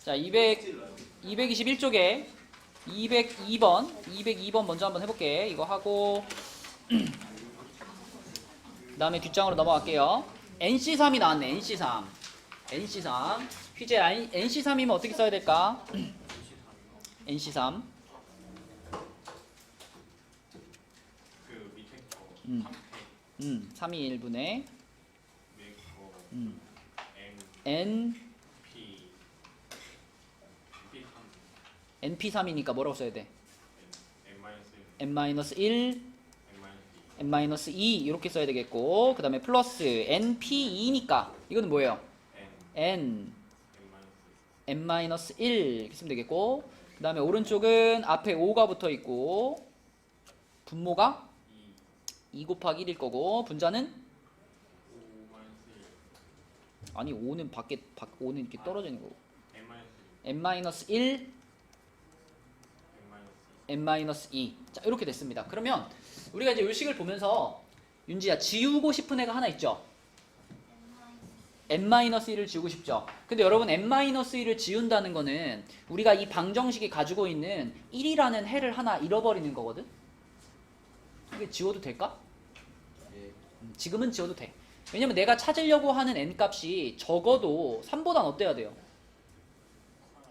자, 221쪽에 202번 먼저 한번 해볼게. 이거 하고 그 다음에 뒷장으로 넘어갈게요. NC3이 나왔네. NC3 퀴즈에 NC3이면 어떻게 써야 될까? NC3 그 밑에 거 3이 1분의 M N P NP3이니까 뭐라고 써야 돼? M-1 N-1 M-2 N-2 이렇게 써야 되겠고, 그 다음에 플러스 NP2니까 이거는 뭐예요? N N N-1 이렇게 쓰면 되겠고, 그 다음에 오른쪽은 앞에 5가 붙어 있고 분모가 2 곱하기 1일 거고, 분자는 5-1 아니 5는 5는 이렇게 떨어져 있는 거고, M-1 N-1 M-2 N-2 자, 이렇게 됐습니다. 그러면 우리가 이제 요식을 보면서 윤지야, 지우고 싶은 애가 하나 있죠? N-1을 지우고 싶죠? 근데 여러분, N-1을 지운다는 거는 우리가 이 방정식이 가지고 있는 1이라는 해를 하나 잃어버리는 거거든? 이게 지워도 될까? 지금은 지워도 돼. 왜냐면 내가 찾으려고 하는 N값이 적어도 3보단 어때야 돼요?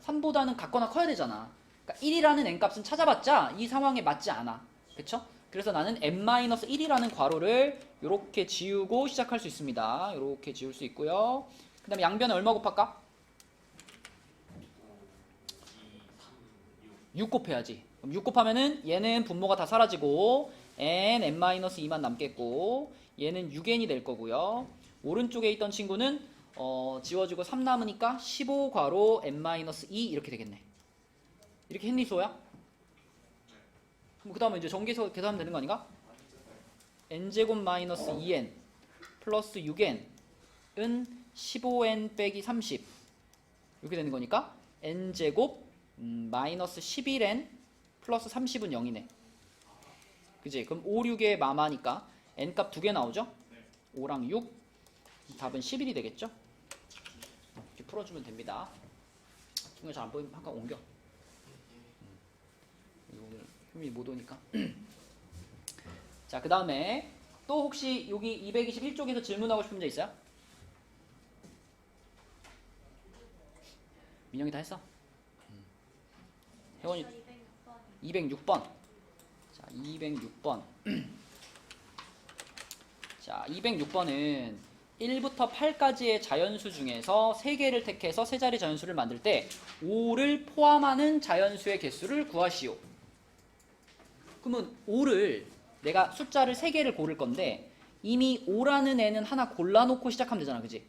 3보다는 같거나 커야 되잖아. 그러니까 1이라는 N값은 찾아봤자 이 상황에 맞지 않아. 그쵸? 그래서 나는 N-1이라는 괄호를 이렇게 지우고 시작할 수 있습니다. 이렇게 지울 수 있고요. 그 다음에 양변에 얼마 곱할까? 6 곱해야지. 그럼 6 곱하면은 얘는 분모가 다 사라지고 N-2만 남겠고, 얘는 6N이 될 거고요. 오른쪽에 있던 친구는 지워지고 3 남으니까 15 괄호 N-2 이렇게 되겠네. 이렇게 했니, 수호야? 그 다음에 이제 전개해서 계산하면 되는 거 아닌가? n제곱 마이너스 2n 플러스 6n은 15n 빼기 30 이렇게 되는 거니까 n제곱 마이너스 11n 플러스 30은 0이네. 그지? 그럼 5, 6의 마마니까 n값 2개 나오죠? 5랑 6 답은 11이 되겠죠? 이렇게 풀어주면 됩니다. 중간에 잘 안 보이면 잠깐 옮겨. 오늘 흠이 못 오니까. 자, 그 다음에 또 혹시 여기 221쪽에서 질문하고 싶은 문제 있어요? 민영이 다 했어? 혜원이 206번. 자, 206번. 자, 206번은 1부터 8까지의 자연수 중에서 3개를 택해서 세 자리 자연수를 만들 때 5를 포함하는 자연수의 개수를 구하시오. 그러면 5를 내가 숫자를 3개를 고를 건데 이미 5라는 애는 하나 골라놓고 시작하면 되잖아. 그지?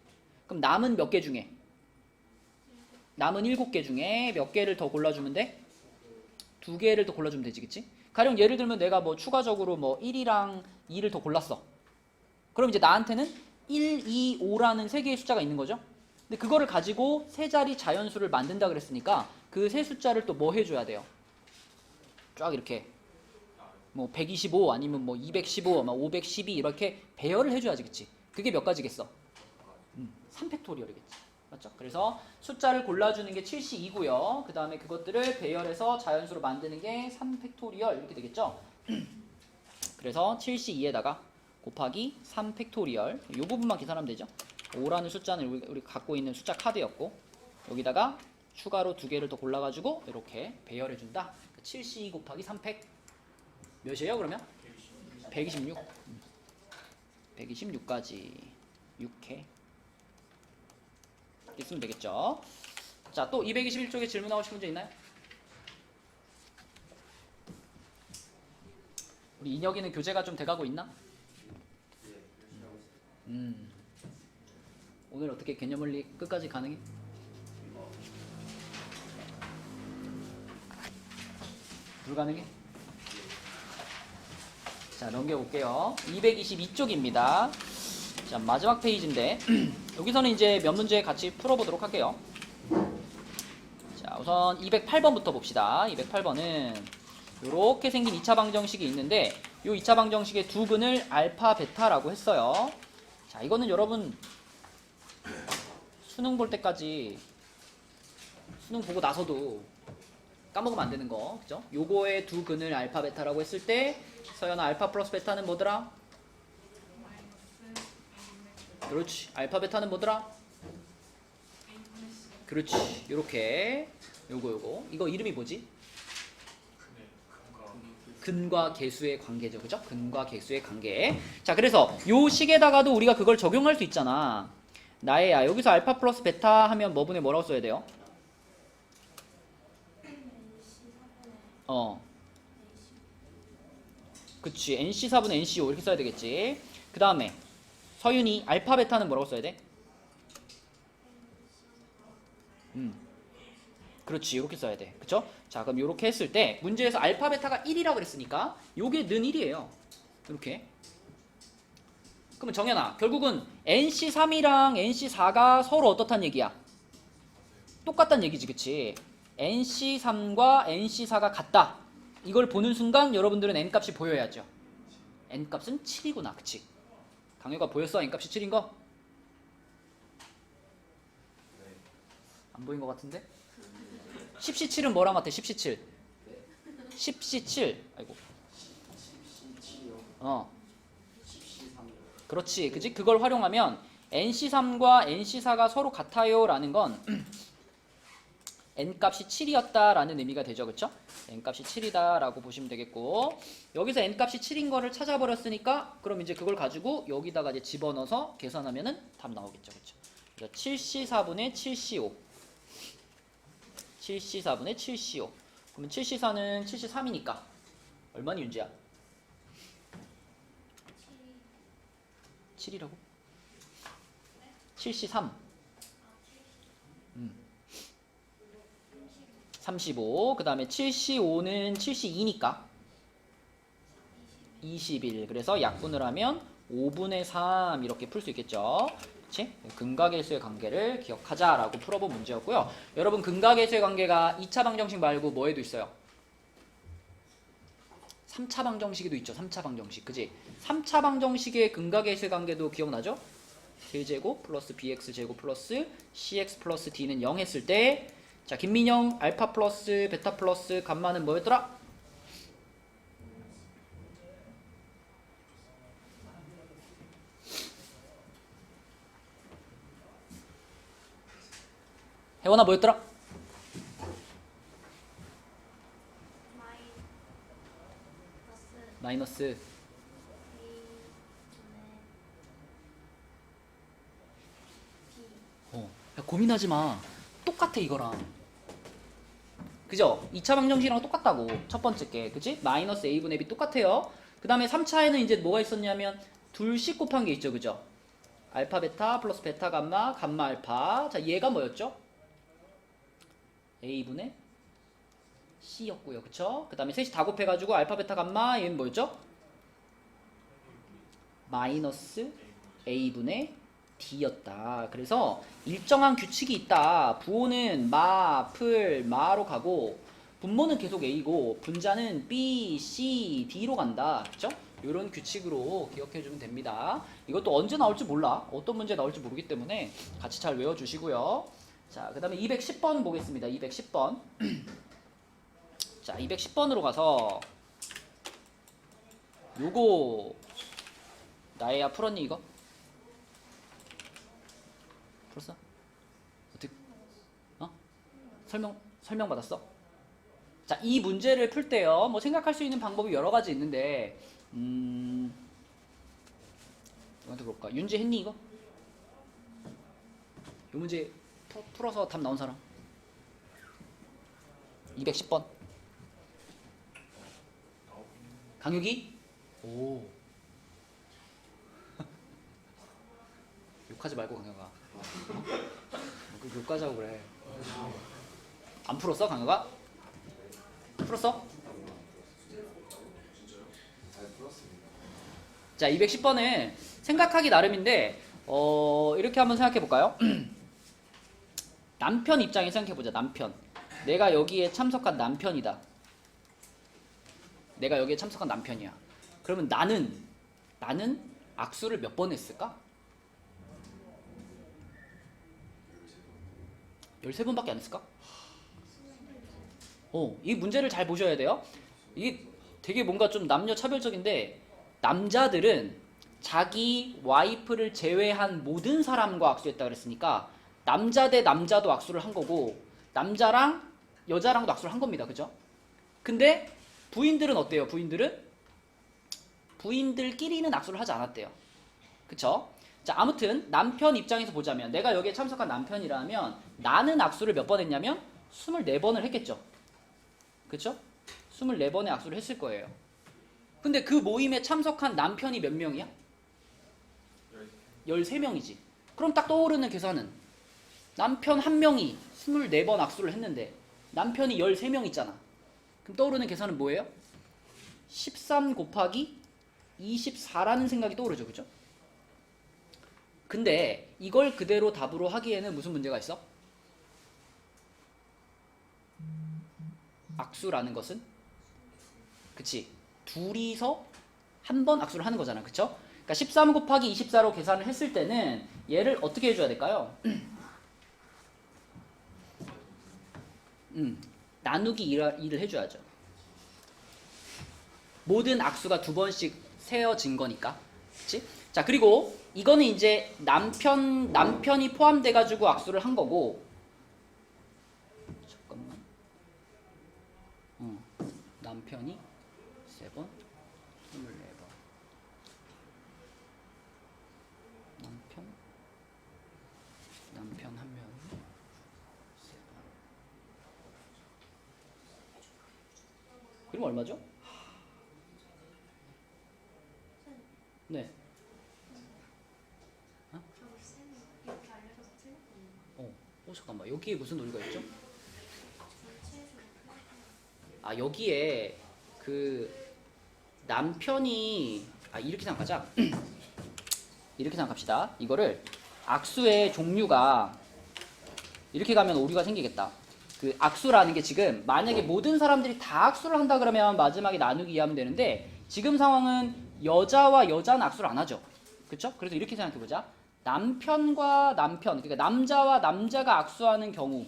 그럼 남은 몇 개 중에? 남은 7개 중에 몇 개를 더 골라주면 돼? 2개를 더 골라주면 되지. 그치? 가령 예를 들면 내가 뭐 추가적으로 뭐 1이랑 2를 더 골랐어. 그럼 이제 나한테는 1, 2, 5라는 3개의 숫자가 있는 거죠. 근데 그거를 가지고 세 자리 자연수를 만든다 그랬으니까 그 세 숫자를 또 뭐 해줘야 돼요? 쫙 이렇게 뭐 125 아니면 뭐 215, 막 512 이렇게 배열을 해줘야지. 그치? 그게 몇 가지겠어? 3팩토리얼이겠지. 맞죠? 그래서 숫자를 골라주는 게 7C2고요. 그 다음에 그것들을 배열해서 자연수로 만드는 게 3팩토리얼 이렇게 되겠죠? 그래서 7C2에다가 곱하기 3팩토리얼 이 부분만 계산하면 되죠. 5라는 숫자는 우리 갖고 있는 숫자 카드였고, 여기다가 추가로 2개를 더 골라가지고 이렇게 배열해준다. 7C2 곱하기 3팩 몇이에요 그러면? 126. 126까지 6회 이렇게 쓰면 되겠죠. 자, 또 221쪽에 질문하고 싶은 문제 있나요? 우리 인혁이는 교재가 좀 돼가고 있나? 오늘 어떻게 개념원리 끝까지 가능해? 불가능해? 자, 넘겨볼게요. 222쪽입니다. 자, 마지막 페이지인데 여기서는 이제 몇 문제 같이 풀어보도록 할게요. 자, 우선 208번부터 봅시다. 208번은 이렇게 생긴 2차 방정식이 있는데 이 2차 방정식의 두 근을 알파, 베타라고 했어요. 자, 이거는 여러분 수능 볼 때까지 수능 보고 나서도 까먹으면 안 되는 거, 그죠? 요거의 두 근을 알파 베타라고 했을 때 서연아 알파 플러스 베타는 뭐더라? 그렇지. 알파 베타는 뭐더라? 그렇지. 요렇게 요거 이거 이름이 뭐지? 근과 계수의 관계죠, 그죠? 근과 계수의 관계. 자, 그래서 요 식에다가도 우리가 그걸 적용할 수 있잖아. 나의야 여기서 알파 플러스 베타 하면 뭐분의 뭐라고 써야 돼요? 그치. NC4분의 NC5 이렇게 써야 되겠지. 그 다음에 서윤이 알파 베타는 뭐라고 써야 돼? 그렇지. 이렇게 써야 돼. 그쵸? 자, 그럼 이렇게 했을 때 문제에서 알파 베타가 1이라고 그랬으니까 요게 는 1이에요. 이렇게. 그러면 정연아, 결국은 NC3이랑 NC4가 서로 어떻단 얘기야? 똑같단 얘기지, 그치? NC3과 NC4가 같다. 이걸 보는 순간 여러분들은 N값이 보여야죠. N값은 7이구나, 그치? 강효가 보였어? N값이 7인 거? 안 보인 것 같은데? 10C7은 뭐랑 같아? 10C7 10C7 아이고 그렇지, 그지? 그걸 활용하면 NC3과 NC4가 서로 같아요 라는 건 N값이 7이었다라는 의미가 되죠, 그쵸? N값이 7이다 라고 보시면 되겠고, 여기서 N값이 7인 거를 찾아버렸으니까 그럼 이제 그걸 가지고 여기다가 이제 집어넣어서 계산하면은 답 나오겠죠, 그쵸? 그래서 7C4분의 7C5 7C4분의 7C5 그러면 7C4는 7C3이니까 얼마니 윤지야? 7이라고? 7C3 35 그 다음에 7C5는 7C2니까 21 그래서 약분을 하면 5분의 3 이렇게 풀 수 있겠죠. 그치? 근과계수의 관계를 기억하자라고 풀어본 문제였고요. 여러분 근과계수의 관계가 2차 방정식 말고 뭐에도 있어요? 3차 방정식에도 있죠. 3차 방정식. 그지? 3차 방정식의 근과계수의 관계도 기억나죠? k제곱 플러스 bx제곱 플러스 cx 플러스 d는 0 했을 때 자, 김민영 알파 플러스 베타 플러스 감마는 뭐였더라? 혜원아 뭐였더라? 마이너스 야, 고민하지 마. 똑같아 이거랑. 그죠? 2차 방정식이랑 똑같다고. 첫 번째 게. 그치? 마이너스 a분의 b 똑같아요. 그 다음에 3차에는 이제 뭐가 있었냐면 둘씩 곱한 게 있죠. 그죠? 알파 베타 플러스 베타 감마 감마 알파. 자, 얘가 뭐였죠? a분의 c였고요. 그쵸? 그 다음에 셋이 다 곱해가지고 알파 베타 감마 얘는 뭐였죠? 마이너스 a분의 d였다. 그래서 일정한 규칙이 있다. 부호는 마, 풀, 마로 가고 분모는 계속 a고 분자는 b, c, d로 간다. 그쵸? 이런 규칙으로 기억해주면 됩니다. 이것도 언제 나올지 몰라. 어떤 문제 나올지 모르기 때문에 같이 잘 외워주시고요. 자, 그 다음에 210번 보겠습니다. 210번. 자, 210번으로 가서 요거 나애야 풀었니 이거? 풀었어? 어떻게? 설명 받았어? 자, 이 문제를 풀 때요. 뭐 생각할 수 있는 방법이 여러 가지 있는데, 누구한테 볼까? 윤지 했니 이거? 이 문제 풀어서 답 나온 사람? 210번. 강유기? 오. 욕하지 말고 강혁아. 그 욕까지 하고 그래. 안 풀었어 강혁아? 풀었어? 자, 210번은 생각하기 나름인데 이렇게 한번 생각해 볼까요? 남편 입장에 생각해 보자. 남편. 내가 여기에 참석한 남편이다. 내가 여기에 참석한 남편이야. 그러면 나는 악수를 몇 번 했을까? 13번밖에 안 했을까? 이 문제를 잘 보셔야 돼요. 이게 되게 뭔가 좀 남녀 차별적인데 남자들은 자기 와이프를 제외한 모든 사람과 악수했다 그랬으니까 남자 대 남자도 악수를 한 거고 남자랑 여자랑도 악수를 한 겁니다. 그죠? 근데 부인들은 어때요? 부인들끼리는 악수를 하지 않았대요. 그쵸? 자, 아무튼 남편 입장에서 보자면 내가 여기에 참석한 남편이라면 나는 악수를 몇 번 했냐면 24번을 했겠죠. 그쵸? 24번의 악수를 했을 거예요. 근데 그 모임에 참석한 남편이 몇 명이야? 13명이지. 그럼 딱 떠오르는 계산은 남편 한 명이 24번 악수를 했는데 남편이 13명 있잖아. 그럼 떠오르는 계산은 뭐예요? 13 곱하기 24라는 생각이 떠오르죠. 그죠? 근데 이걸 그대로 답으로 하기에는 무슨 문제가 있어? 악수라는 것은 그치 둘이서 한 번 악수를 하는 거잖아. 그쵸? 그러니까 13 곱하기 24로 계산을 했을 때는 얘를 어떻게 해줘야 될까요? 나누기 2를 해줘야죠. 모든 악수가 2번씩 세어진 거니까. 그치? 자, 그리고 이거는 이제 남편이 포함돼가지고 악수를 한 거고. 잠깐만. 남편이 3번, 24번. 남편 한 명이 3번. 그러면 얼마죠? 네. 잠깐만. 여기에 무슨 논리가 있죠? 아, 여기에 그 남편이 이렇게 생각하자. 이렇게 생각합시다. 이거를 악수의 종류가 이렇게 가면 오류가 생기겠다. 그 악수라는 게 지금 만약에 모든 사람들이 다 악수를 한다 그러면 마지막에 나누기 이해하면 되는데 지금 상황은 여자와 여자는 악수를 안 하죠. 그쵸? 그래서 이렇게 생각해보자. 남편과 남편, 그러니까 남자와 남자가 악수하는 경우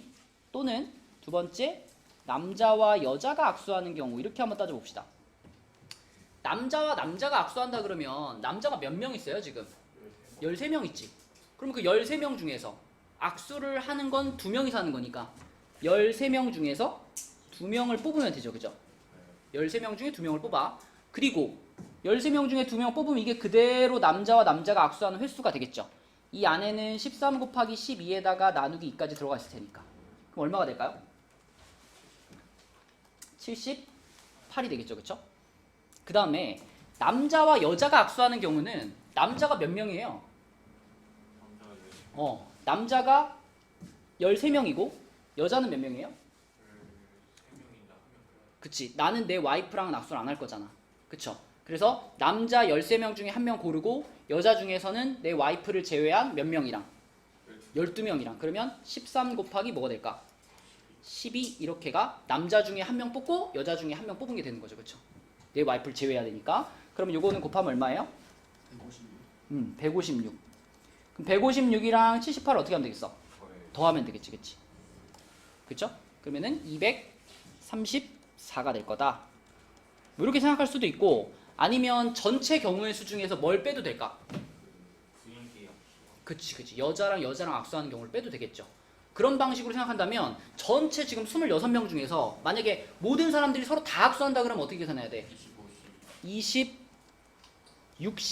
또는 두 번째 남자와 여자가 악수하는 경우 이렇게 한번 따져봅시다. 남자와 남자가 악수한다 그러면 남자가 몇 명 있어요 지금? 13명 있지. 그럼 그 13명 중에서 악수를 하는 건 2명이서 하는 거니까 13명 중에서 2명을 뽑으면 되죠. 그죠? 13명 중에 2명을 뽑아. 그리고 13명 중에 2명 뽑으면 이게 그대로 남자와 남자가 악수하는 횟수가 되겠죠. 이 안에는 13 곱하기 12에다가 나누기 2까지 들어가 있을 테니까. 그럼 얼마가 될까요? 78이 되겠죠. 그쵸? 그 다음에 남자와 여자가 악수하는 경우는 남자가 몇 명이에요? 남자가 13명이고 여자는 몇 명이에요? 그치. 나는 내 와이프랑은 악수를 안 할 거잖아. 그쵸? 그래서 남자 13명 중에 한 명 고르고 여자 중에서는 내 와이프를 제외한 몇 명이랑? 12명이랑. 그러면 13 곱하기 뭐가 될까? 12 이렇게가 남자 중에 한 명 뽑고 여자 중에 한 명 뽑은 게 되는 거죠. 그쵸? 내 와이프를 제외해야 되니까. 그러면 요거는 곱하면 얼마예요? 156. 156. 그럼 156이랑 78을 어떻게 하면 되겠어? 더하면 되겠지. 그치? 그쵸? 그러면은 234가 될 거다. 뭐 이렇게 생각할 수도 있고 아니면 전체 경우의 수 중에서 뭘 빼도 될까? 그치. 여자랑 악수하는 경우를 빼도 되겠죠. 그런 방식으로 생각한다면 전체 지금 26명 중에서 만약에 모든 사람들이 서로 다 악수한다 그러면 어떻게 계산해야 돼? 26C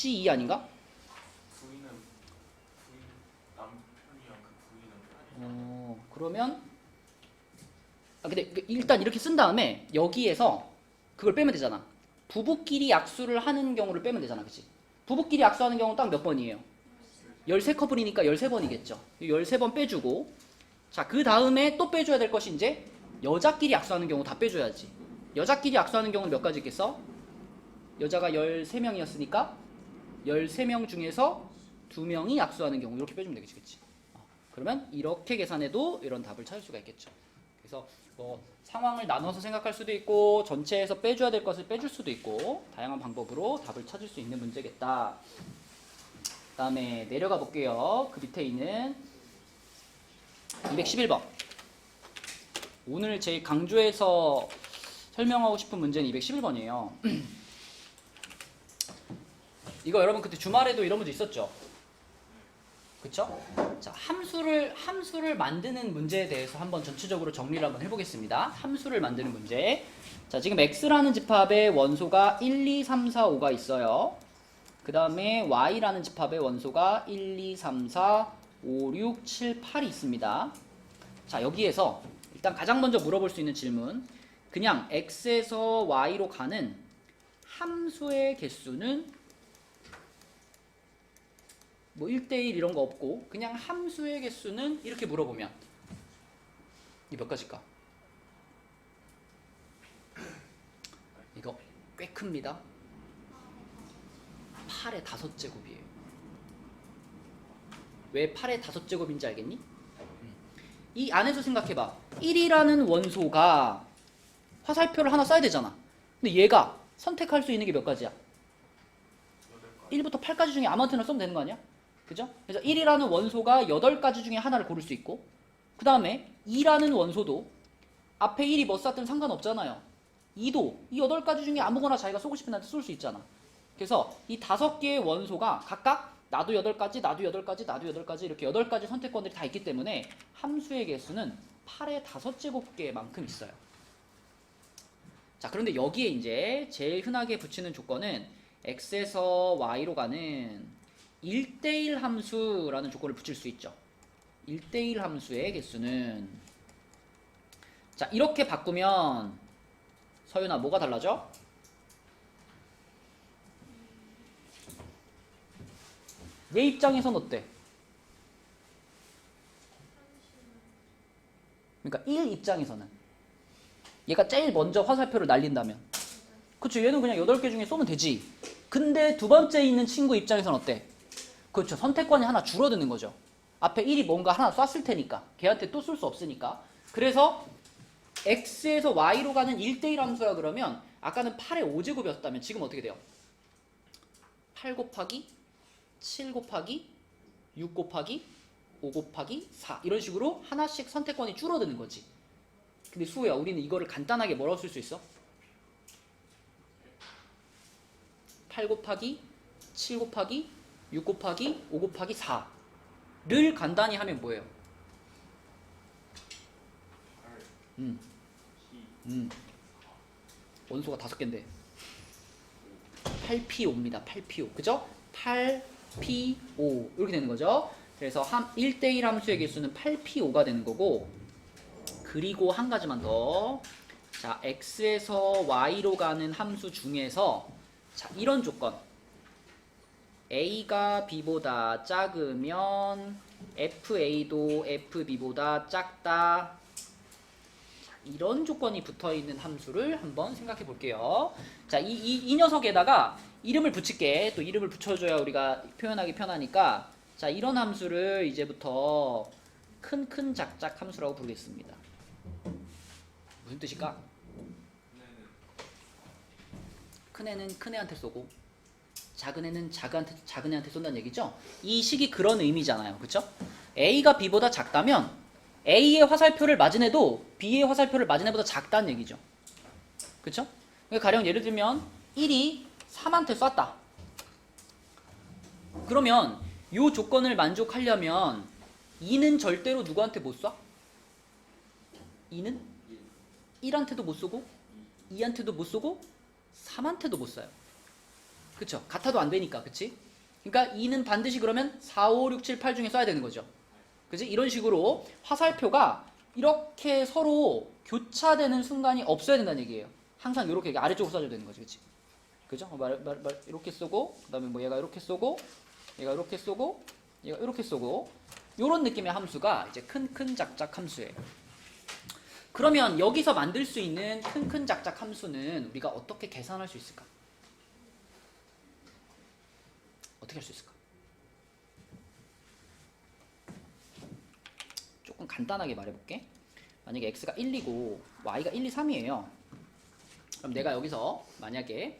2 아닌가? 그러면 근데 일단 이렇게 쓴 다음에 여기에서 그걸 빼면 되잖아. 부부끼리 악수를 하는 경우를 빼면 되잖아. 그치? 부부끼리 악수하는 경우는 딱 몇 번이에요? 13커플이니까 13번이겠죠. 13번 빼주고 자, 그 다음에 또 빼줘야 될 것이 이제 여자끼리 악수하는 경우 다 빼줘야지. 여자끼리 악수하는 경우는 몇 가지 있겠어? 여자가 13명이었으니까 13명 중에서 2명이 악수하는 경우 이렇게 빼주면 되겠지. 그치? 그러면 이렇게 계산해도 이런 답을 찾을 수가 있겠죠. 그래서 뭐 상황을 나눠서 생각할 수도 있고 전체에서 빼줘야 될 것을 빼줄 수도 있고 다양한 방법으로 답을 찾을 수 있는 문제겠다. 그 다음에 내려가 볼게요. 그 밑에 있는 211번 오늘 제일 강조해서 설명하고 싶은 문제는 211번이에요. 이거 여러분 그때 주말에도 이런 문제 있었죠? 그쵸? 자, 함수를 만드는 문제에 대해서 한번 전체적으로 정리를 한번 해보겠습니다. 함수를 만드는 문제. 자, 지금 x라는 집합의 원소가 1, 2, 3, 4, 5가 있어요. 그 다음에 y라는 집합의 원소가 1, 2, 3, 4, 5, 6, 7, 8이 있습니다. 자, 여기에서 일단 가장 먼저 물어볼 수 있는 질문. 그냥 x에서 y로 가는 함수의 개수는 뭐 1대1 이런 거 없고 그냥 함수의 개수는 이렇게 물어보면 이 몇 가지일까? 이거 꽤 큽니다. 8의 5제곱이에요. 왜 8의 5제곱인지 알겠니? 이 안에서 생각해봐. 1이라는 원소가 화살표를 하나 써야 되잖아. 근데 얘가 선택할 수 있는 게 몇 가지야? 1부터 8까지 중에 아무한테나 쓰면 되는 거 아니야? 그죠? 그래서 1이라는 원소가 8가지 중에 하나를 고를 수 있고 그 다음에 2라는 원소도 앞에 1이 뭐 쌌든 상관없잖아요. 2도 이 8가지 중에 아무거나 자기가 쏘고 싶은 한테 쏠 수 있잖아. 그래서 이 5개의 원소가 각각 나도 8가지, 나도 8가지, 나도 8가지 이렇게 8가지 선택권들이 다 있기 때문에 함수의 개수는 8의 5제곱개만큼 있어요. 자, 그런데 여기에 이제 제일 흔하게 붙이는 조건은 x에서 y로 가는 1대1 함수라는 조건을 붙일 수 있죠. 1대1 함수의 개수는 자, 이렇게 바꾸면 서윤아 뭐가 달라져? 얘 입장에선 어때? 그러니까 1 입장에서는 얘가 제일 먼저 화살표를 날린다면 그쵸, 얘는 그냥 8개 중에 쏘면 되지. 근데 두 번째 있는 친구 입장에선 어때? 그렇죠, 선택권이 하나 줄어드는 거죠. 앞에 1이 뭔가 하나 쐈을 테니까 걔한테 또 쏠 수 없으니까. 그래서 x에서 y로 가는 1대1 함수야 그러면 아까는 8의 5제곱이었다면 지금 어떻게 돼요? 8 곱하기 7 곱하기 6 곱하기 5 곱하기 4 이런 식으로 하나씩 선택권이 줄어드는 거지. 근데 수호야, 우리는 이거를 간단하게 뭐라고 쓸 수 있어? 8 곱하기 7 곱하기 6 곱하기 5 곱하기 4를 간단히 하면 뭐예요? 원소가 5개인데 8p5입니다. 8p5 그죠? 8p5 이렇게 되는 거죠. 그래서 1대1 함수의 개수는 8p5가 되는 거고, 그리고 한 가지만 더. 자, x에서 y로 가는 함수 중에서 자, 이런 조건 a가 b보다 작으면 fa도 fb보다 작다. 자, 이런 조건이 붙어있는 함수를 한번 생각해 볼게요. 자, 이 녀석에다가 이름을 붙일게. 또 이름을 붙여줘야 우리가 표현하기 편하니까. 자, 이런 함수를 이제부터 큰 작작 함수라고 부르겠습니다. 무슨 뜻일까? 큰 애는 큰 애한테 쏘고 작은 애는 작은 애한테 쏜다는 얘기죠. 이 식이 그런 의미잖아요. 그쵸? A가 B보다 작다면 A의 화살표를 맞은 애도 B의 화살표를 맞은 애보다 작다는 얘기죠. 그쵸? 그러니까 가령 예를 들면 1이 3한테 쐈다. 그러면 이 조건을 만족하려면 2는 절대로 누구한테 못 쏴? 2는 1한테도 못 쏘고 2한테도 못 쏘고 3한테도 못 쏴요. 그쵸? 같아도 안 되니까. 그치? 그러니까 2는 반드시 그러면 4, 5, 6, 7, 8 중에 쏴야 되는 거죠. 그치? 이런 식으로 화살표가 이렇게 서로 교차되는 순간이 없어야 된다는 얘기예요. 항상 이렇게 아래쪽으로 쏴줘야 되는 거지. 그치? 그죠? 이렇게 쏘고, 그 다음에 뭐 얘가 이렇게 쏘고, 얘가 이렇게 쏘고, 얘가 이렇게 쏘고, 요런 느낌의 함수가 이제 큰 작작 함수예요. 그러면 여기서 만들 수 있는 큰 작작 함수는 우리가 어떻게 계산할 수 있을까? 어떻게 할 수 있을까? 조금 간단하게 말해볼게. 만약에 x가 1, 2고 y가 1, 2, 3이에요. 그럼 내가 여기서 만약에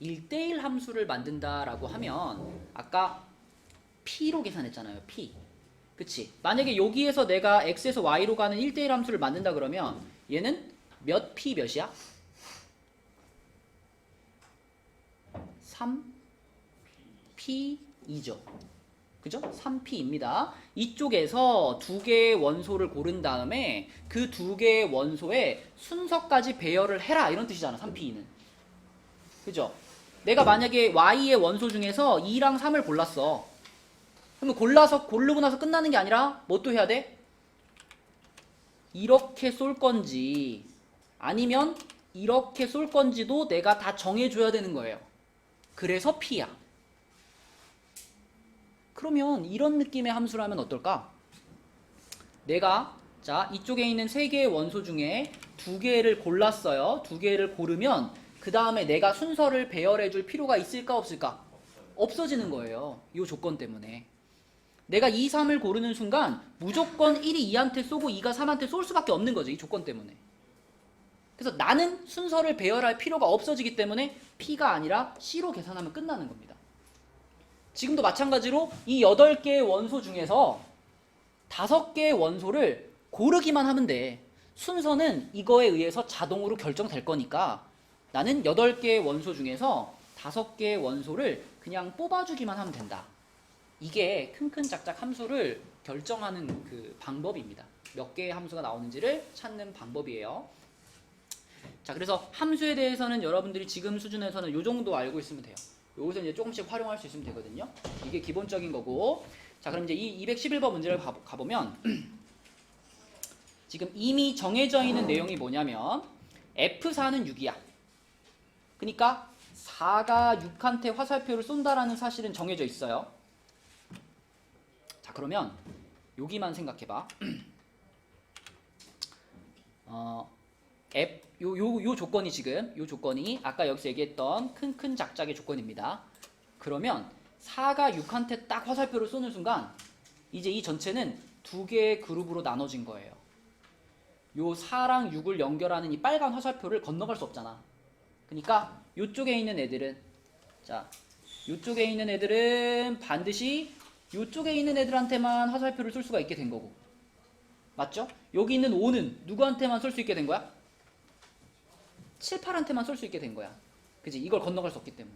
1대1 함수를 만든다라고 하면 아까 p로 계산했잖아요. p. 그치? 만약에 여기에서 내가 x에서 y로 가는 1대1 함수를 만든다 그러면 얘는 몇 P 몇이야? 3P2죠. 그죠? 3P입니다. 이쪽에서 두 개의 원소를 고른 다음에 그 두 개의 원소의 순서까지 배열을 해라 이런 뜻이잖아. 3P는. 그죠? 내가 만약에 Y의 원소 중에서 2랑 3을 골랐어. 그러면 고르고 나서 끝나는 게 아니라 뭐 또 해야 돼? 이렇게 쏠 건지 아니면 이렇게 쏠 건지도 내가 다 정해줘야 되는 거예요. 그래서 P야. 그러면 이런 느낌의 함수라면 어떨까? 내가 자 이쪽에 있는 세 개의 원소 중에 두 개를 골랐어요. 두 개를 고르면 그 다음에 내가 순서를 배열해 줄 필요가 있을까 없을까? 없어지는 거예요. 이 조건 때문에. 내가 2, 3을 고르는 순간 무조건 1이 2한테 쏘고 2가 3한테 쏠 수밖에 없는 거죠. 이 조건 때문에. 그래서 나는 순서를 배열할 필요가 없어지기 때문에 P가 아니라 C로 계산하면 끝나는 겁니다. 지금도 마찬가지로 이 8개의 원소 중에서 5개의 원소를 고르기만 하면 돼. 순서는 이거에 의해서 자동으로 결정될 거니까 나는 8개의 원소 중에서 5개의 원소를 그냥 뽑아주기만 하면 된다. 이게 큰큰작작 함수를 결정하는 그 방법입니다. 몇 개의 함수가 나오는지를 찾는 방법이에요. 자, 그래서 함수에 대해서는 여러분들이 지금 수준에서는 이 정도 알고 있으면 돼요. 여기서 이제 조금씩 활용할 수 있으면 되거든요. 이게 기본적인 거고. 자, 그럼 이제 이 211번 문제를 가보면 지금 이미 정해져 있는 내용이 뭐냐면 F4는 6이야. 그러니까 4가 6한테 화살표를 쏜다라는 사실은 정해져 있어요. 자, 그러면 여기만 생각해봐. 요 조건이 지금 요 조건이 아까 여기서 얘기했던 큰 작작의 조건입니다. 그러면 4가 6한테 딱 화살표를 쏘는 순간 이제 이 전체는 두 개의 그룹으로 나눠진 거예요. 요 4랑 6을 연결하는 이 빨간 화살표를 건너갈 수 없잖아. 그러니까 요쪽에 있는 애들은 자, 요쪽에 있는 애들은 반드시 요쪽에 있는 애들한테만 화살표를 쏠 수가 있게 된 거고. 맞죠? 여기 있는 5는 누구한테만 쏠 수 있게 된 거야? 7, 8한테만 쏠 수 있게 된 거야. 그지? 이걸 건너갈 수 없기 때문에.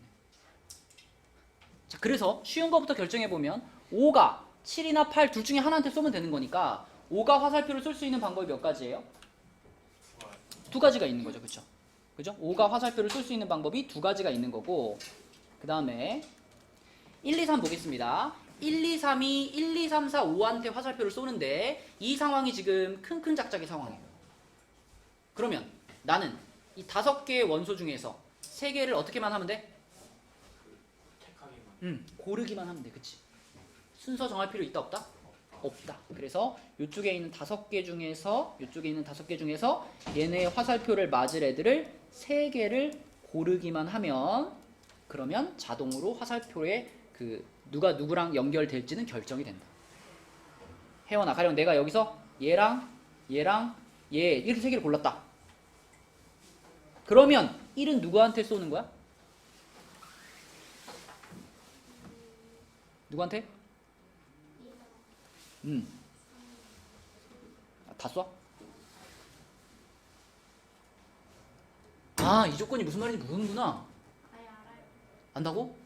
자, 그래서 쉬운 거부터 결정해보면 5가 7이나 8 둘 중에 하나한테 쏘면 되는 거니까 5가 화살표를 쏠 수 있는 방법이 몇 가지예요? 두 가지가 있는 거죠. 그쵸? 그죠? 5가 화살표를 쏠 수 있는 방법이 두 가지가 있는 거고, 그 다음에 1, 2, 3 보겠습니다. 1, 2, 3이 1, 2, 3, 4, 5한테 화살표를 쏘는데 이 상황이 지금 큰 작작의 상황이에요. 그러면 나는 이 5개의 원소 중에서 3개를 어떻게만 하면 돼? 고르기만 하면 돼. 그치? 순서 정할 필요 있다 없다? 없다. 그래서 이쪽에 있는 5개 중에서 얘네의 화살표를 맞을 애들을 3개를 고르기만 하면 그러면 자동으로 화살표에 그 누가 누구랑 연결될지는 결정이 된다. 혜원아, 가령 내가 여기서 얘랑 얘 이렇게 3개를 골랐다. 그러면 1은 누구한테 쏘는 거야? 누구한테? 다 쏴? 아, 이 조건이 무슨 말인지 모르는구나. 안다고?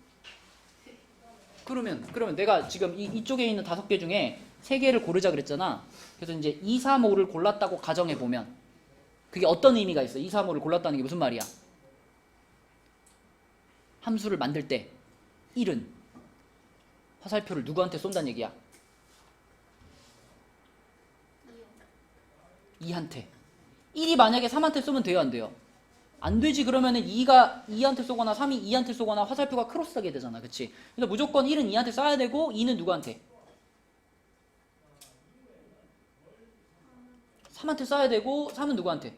그러면 내가 지금 이쪽에 있는 5개 중에 3개를 고르자 그랬잖아. 그래서 이제 2, 3, 5를 골랐다고 가정해보면 그게 어떤 의미가 있어? 2, 3, 5를 골랐다는 게 무슨 말이야? 함수를 만들 때 1은 화살표를 누구한테 쏜다는 얘기야? 2한테. 1이 만약에 3한테 쏘면 돼요, 안 돼요? 안 되지. 그러면은 2가 2한테 쏘거나 3이 2한테 쏘거나 화살표가 크로스하게 되잖아. 그치? 그래서 무조건 1은 2한테 쏴야 되고 2는 누구한테? 3한테 쏴야 되고 3은 누구한테?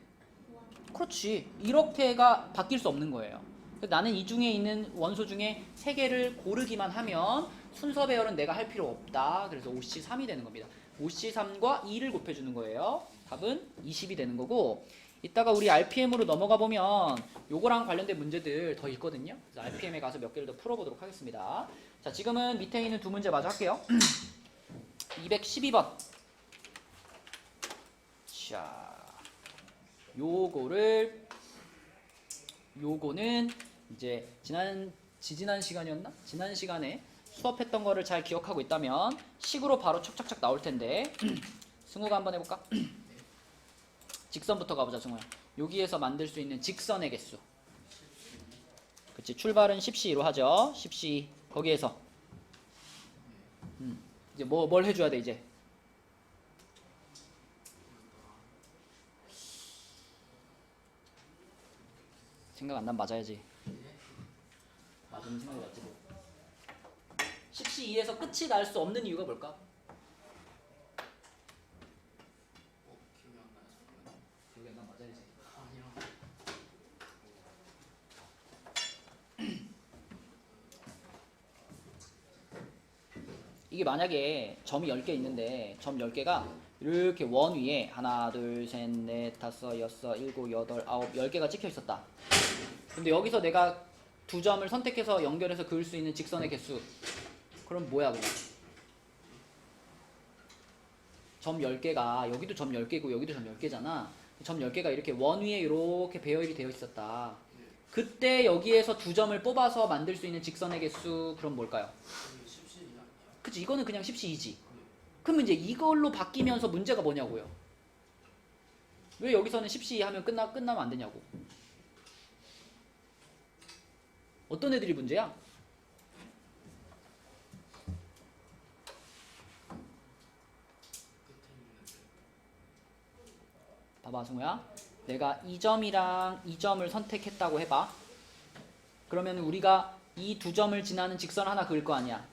그렇지. 이렇게가 바뀔 수 없는 거예요. 그래서 나는 이 중에 있는 원소 중에 3개를 고르기만 하면 순서 배열은 내가 할 필요 없다. 그래서 5C3이 되는 겁니다. 5C3과 2를 곱해주는 거예요. 답은 20이 되는 거고, 이따가 우리 RPM으로 넘어가 보면 요거랑 관련된 문제들 더 있거든요. 그래서 RPM에 가서 몇 개를 더 풀어보도록 하겠습니다. 자, 지금은 밑에 있는 두 문제 마저 할게요. 212번. 자, 요거는 이제 지난 시간이었나? 지난 시간에 수업했던 거를 잘 기억하고 있다면 식으로 바로 척척척 나올 텐데 승우가 한번 해볼까? 직선부터 가보자, 승우야. 여기에서 만들 수 있는 직선의 개수. 그치, 출발은 10C로 하죠. 10C. 거기에서 이제 뭘 해줘야 돼, 이제? 생각 안 나면 맞아야지. 맞으면 생각이 났지. 10C 이에서 끝이 날 수 없는 이유가 뭘까? 기억이 안 나면 맞아야지. 이게 만약에 점이 10개 있는데 점 10개가 이렇게 원 위에 하나, 둘, 셋, 넷, 다섯, 여섯, 일곱, 여덟, 아홉, 10개가 찍혀 있었다. 근데 여기서 내가 두 점을 선택해서 연결해서 그을 수 있는 직선의 개수. 그럼 뭐야, 그냥? 점 10개가 여기도 점 10개고 여기도 점 10개잖아. 점 10개가 이렇게 원 위에 이렇게 배열이 되어 있었다. 그때 여기에서 두 점을 뽑아서 만들 수 있는 직선의 개수, 그럼 뭘까요? 그치, 이거는 그냥 10C이지. 그럼 이제 이걸로 바뀌면서 문제가 뭐냐고요? 왜 여기서는 10C 하면 끝나면 안 되냐고. 어떤 애들이 문제야? 봐봐, 승우야. 내가 이 점이랑 이 점을 선택했다고 해봐. 그러면 우리가 이 두 점을 지나는 직선 하나 그을 거 아니야.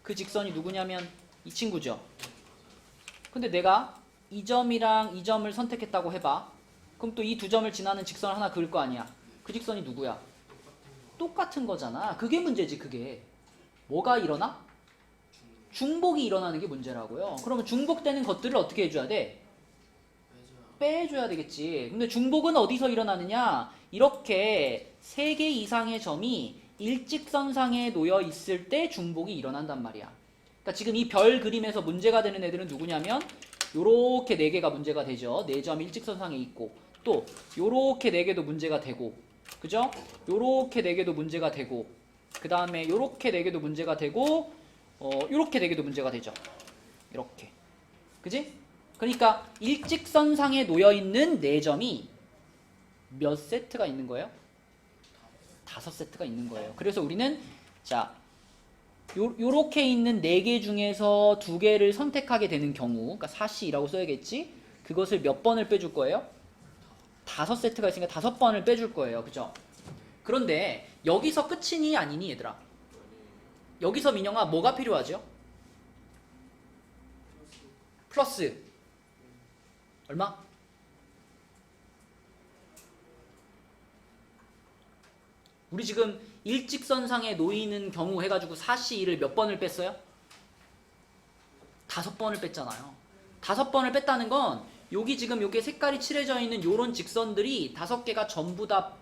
그 직선이 누구냐면 이 친구죠. 근데 내가 이 점이랑 이 점을 선택했다고 해봐. 그럼 또 이 두 점을 지나는 직선 하나 그을 거 아니야. 그 직선이 누구야? 똑같은 거잖아. 그게 문제지, 그게. 뭐가 일어나? 중복이 일어나는 게 문제라고요. 그러면 중복되는 것들을 어떻게 해줘야 돼? 빼줘야 되겠지. 근데 중복은 어디서 일어나느냐? 이렇게 3개 이상의 점이 일직선상에 놓여 있을 때 중복이 일어난단 말이야. 그러니까 지금 이 별 그림에서 문제가 되는 애들은 누구냐면 요렇게 4개가 문제가 되죠. 4점 일직선상에 있고, 또 요렇게 4개도 문제가 되고, 그죠? 요렇게 4개도 문제가 되고, 그 다음에 요렇게 4개도 문제가 되고, 요렇게 4개도 문제가 되죠. 이렇게. 그지? 그러니까 일직선상에 놓여있는 4점이 몇 세트가 있는 거예요? 5세트가 있는 거예요. 그래서 우리는 자 요렇게 있는 4개 중에서 2개를 선택하게 되는 경우, 그러니까 4C라고 써야겠지? 그것을 몇 번을 빼줄 거예요? 5세트가 있으니까 5번을 빼줄 거예요. 그죠? 그런데 여기서 끝이니 아니니, 얘들아? 여기서 민영아 뭐가 필요하죠? 플러스 얼마? 우리 지금 일직선상에 놓이는 경우 해가지고 4C1을 몇 번을 뺐어요? 5번을 뺐잖아요. 5번을 뺐다는 건 여기 지금 여기에 색깔이 칠해져 있는 요런 직선들이 5개가 전부 다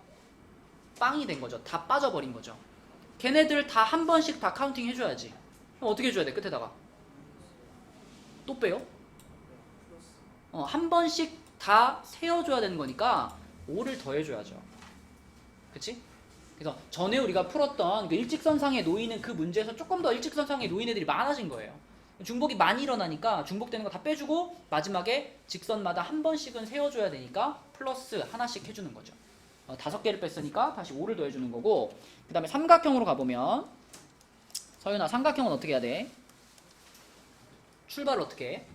빵이 된 거죠. 다 빠져버린 거죠. 걔네들 다 한 번씩 다 카운팅 해줘야지. 그럼 어떻게 해줘야 돼? 끝에다가 또 빼요? 한 번씩 다 세워줘야 되는 거니까 5를 더해줘야죠. 그치? 그래서 전에 우리가 풀었던 그 일직선상에 놓이는 그 문제에서 조금 더 일직선상에 놓이는 애들이 많아진 거예요. 중복이 많이 일어나니까 중복되는 거 다 빼주고 마지막에 직선마다 한 번씩은 세워줘야 되니까 플러스 하나씩 해주는 거죠. 5개를 뺐으니까 다시 5를 더해주는 거고, 그 다음에 삼각형으로 가보면, 서윤아, 삼각형은 어떻게 해야 돼? 출발을 어떻게 해?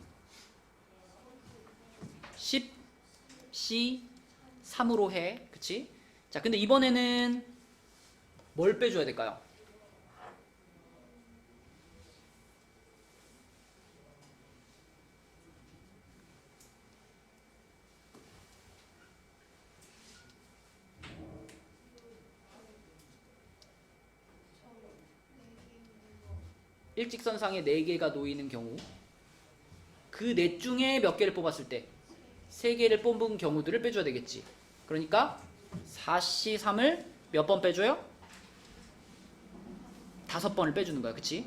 10, C, 3으로 해. 그치? 자, 근데 이번에는 뭘 빼줘야 될까요? 일직선상에 4개가 놓이는 경우, 그 넷 중에 몇 개를 뽑았을 때 3개를 뽑은 경우들을 빼줘야 되겠지. 그러니까 4C3을 몇 번 빼줘요? 5번을 빼주는 거야. 그치?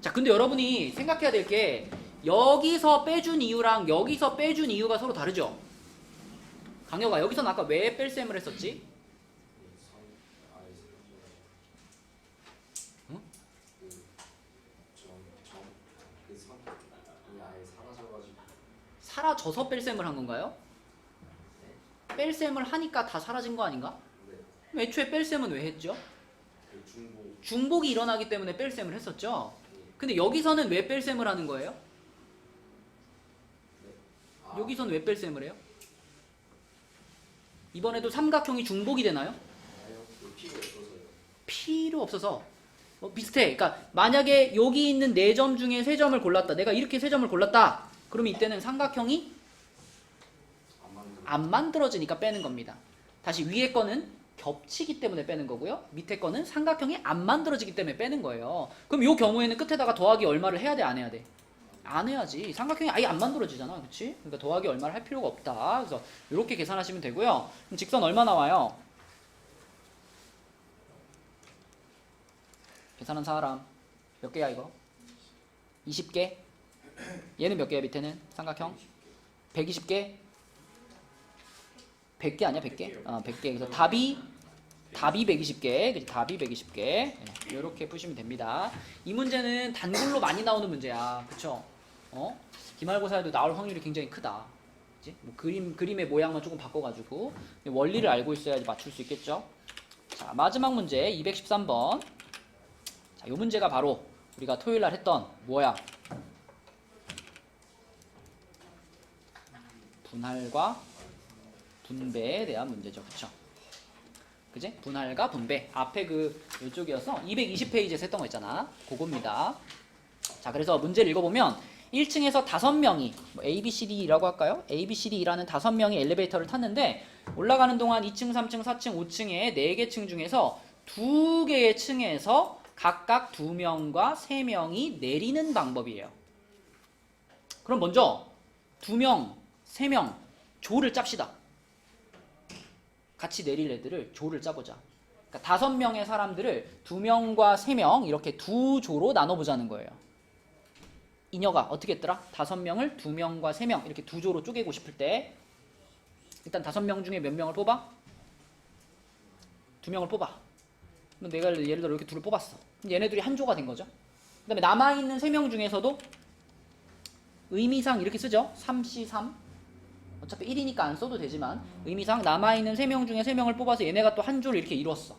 자, 근데 여러분이 생각해야 될 게 여기서 빼준 이유랑 여기서 빼준 이유가 서로 다르죠? 강혁아, 여기서는 아까 왜 뺄셈을 했었지? 응? 사라져서 뺄셈을 한 건가요? 뺄셈을 하니까 다 사라진 거 아닌가? 애초에 뺄셈은 왜 했죠? 중복이 일어나기 때문에 뺄셈을 했었죠. 근데 여기서는 왜 뺄셈을 하는 거예요? 여기서는 왜 뺄셈을 해요? 이번에도 삼각형이 중복이 되나요? 필요 없어서. 비슷해. 그러니까 만약에 여기 있는 4점 중에 3점을 골랐다. 내가 이렇게 3점을 골랐다. 그러면 이때는 삼각형이 안 만들어지니까 빼는 겁니다. 다시 위에 거는 겹치기 때문에 빼는 거고요. 밑에 거는 삼각형이 안 만들어지기 때문에 빼는 거예요. 그럼 이 경우에는 끝에다가 더하기 얼마를 해야 돼? 안 해야 돼? 안 해야지. 삼각형이 아예 안 만들어지잖아. 그치? 그러니까 더하기 얼마를 할 필요가 없다. 그래서 이렇게 계산하시면 되고요. 그럼 직선 얼마 나와요? 계산한 사람 몇 개야 이거? 20개? 얘는 몇 개야 밑에는? 삼각형? 120개? 100개 아니야 100개? 100개. 그래서 답이 120개. 그치? 답이 120개. 이렇게 푸시면 됩니다. 이 문제는 단글로 많이 나오는 문제야. 그쵸? 기말고사에도 나올 확률이 굉장히 크다. 그치? 뭐 그림의 모양만 조금 바꿔가지고 원리를 알고 있어야지 맞출 수 있겠죠? 자, 마지막 문제 213번. 자, 이 문제가 바로 우리가 토요일날 했던 뭐야? 분할과 분배에 대한 문제죠. 그쵸? 그지? 분할과 분배. 앞에 이쪽이어서 220페이지에서 했던 거 있잖아. 그겁니다. 자, 그래서 문제를 읽어보면 1층에서 5명이 A, B, C, D라고 할까요? A, B, C, D라는 5명이 엘리베이터를 탔는데 올라가는 동안 2층, 3층, 4층, 5층에 4개 층 중에서 2개의 층에서 각각 2명과 3명이 내리는 방법이에요. 그럼 먼저 2명, 3명 조를 짭시다. 같이 내릴 애들을 조를 짜보자. 그러니까 5명의 사람들을 2명과 3명 이렇게 2조로 나눠보자는 거예요. 이녀가 어떻게 했더라? 5명을 2명과 3명 이렇게 2조로 쪼개고 싶을 때 일단 5명 중에 몇 명을 뽑아? 2명을 뽑아. 그럼 내가 예를 들어 이렇게 둘을 뽑았어. 그럼 얘네들이 한 조가 된 거죠. 그 다음에 남아있는 3명 중에서도 의미상 이렇게 쓰죠. 3C3 어차피 1이니까 안 써도 되지만 의미상 남아있는 3명 중에 3명을 뽑아서 얘네가 또 한 조를 이렇게 이뤘어.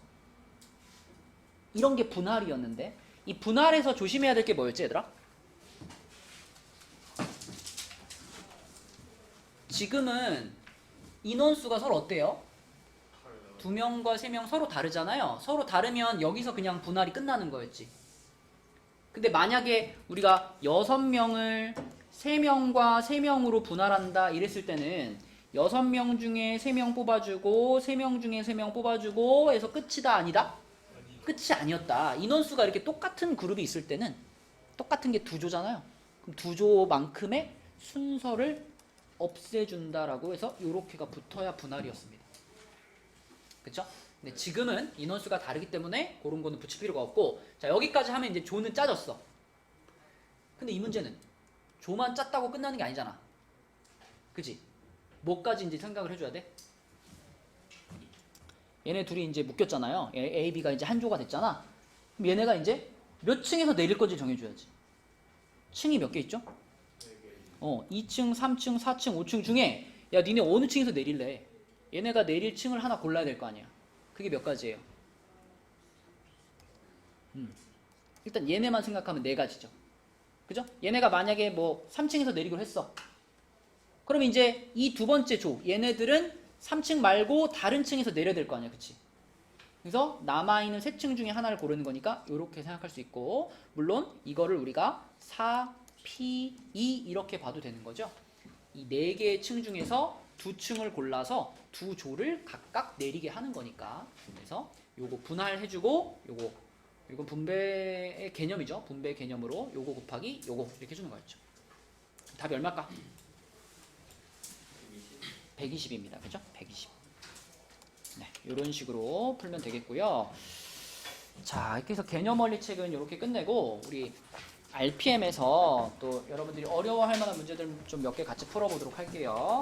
이런 게 분할이었는데 이 분할에서 조심해야 될 게 뭐였지 얘들아? 지금은 인원수가 서로 어때요? 2명과 3명 서로 다르잖아요. 서로 다르면 여기서 그냥 분할이 끝나는 거였지. 근데 만약에 우리가 6명을 3명과 3명으로 분할한다 이랬을 때는 6명 중에 3명 뽑아주고 3명 중에 3명 뽑아주고 해서 끝이다 아니다? 끝이 아니었다. 인원수가 이렇게 똑같은 그룹이 있을 때는 똑같은 게 2조잖아요. 그럼 2조만큼의 순서를 없애준다라고 해서 요렇게가 붙어야 분할이었습니다. 그쵸? 근데 지금은 인원수가 다르기 때문에 그런 거는 붙일 필요가 없고 자 여기까지 하면 이제 조는 짜졌어. 근데 이 문제는 조만 짰다고 끝나는 게 아니잖아. 그치? 뭐까지 이제 생각을 해줘야 돼? 얘네 둘이 이제 묶였잖아요. A, B가 이제 한 조가 됐잖아. 그럼 얘네가 이제 몇 층에서 내릴 건지 정해줘야지. 층이 몇 개 있죠? 2층, 3층, 4층, 5층 중에 야 니네 어느 층에서 내릴래? 얘네가 내릴 층을 하나 골라야 될 거 아니야. 그게 몇 가지예요? 일단 얘네만 생각하면 4가지죠. 그죠? 얘네가 만약에 뭐 3층에서 내리기로 했어. 그럼 이제 이 두 번째 조 얘네들은 3층 말고 다른 층에서 내려야 될 거 아니야. 그치? 그래서 남아있는 3층 중에 하나를 고르는 거니까 이렇게 생각할 수 있고 물론 이거를 우리가 4P2 이렇게 봐도 되는 거죠. 이 4개의 층 중에서 2층을 골라서 2조를 각각 내리게 하는 거니까 그래서 요거 분할해주고 이건 분배의 개념이죠. 분배 개념으로 요거 곱하기 요거 이렇게 해주는 거였죠. 답이 얼마일까? 120입니다. 그죠? 120. 네, 이런 식으로 풀면 되겠고요. 자, 이렇게 해서 개념 원리 책은 이렇게 끝내고 우리 RPM에서 또 여러분들이 어려워할 만한 문제들 좀 몇 개 같이 풀어보도록 할게요.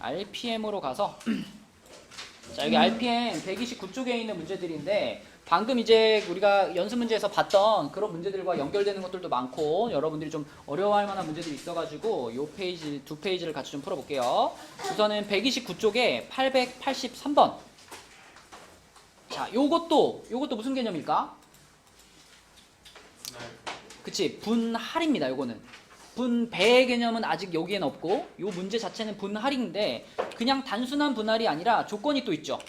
RPM으로 가서 자, 여기 RPM 129쪽에 있는 문제들인데 방금 이제 우리가 연습 문제에서 봤던 그런 문제들과 연결되는 것들도 많고 여러분들이 좀 어려워할 만한 문제들이 있어가지고 요 페이지 두 페이지를 같이 좀 풀어볼게요. 우선은 129쪽에 883번. 자, 요것도 무슨 개념일까? 그치, 분할입니다. 요거는 분배의 개념은 아직 여기엔 없고 요 문제 자체는 분할인데 그냥 단순한 분할이 아니라 조건이 또 있죠.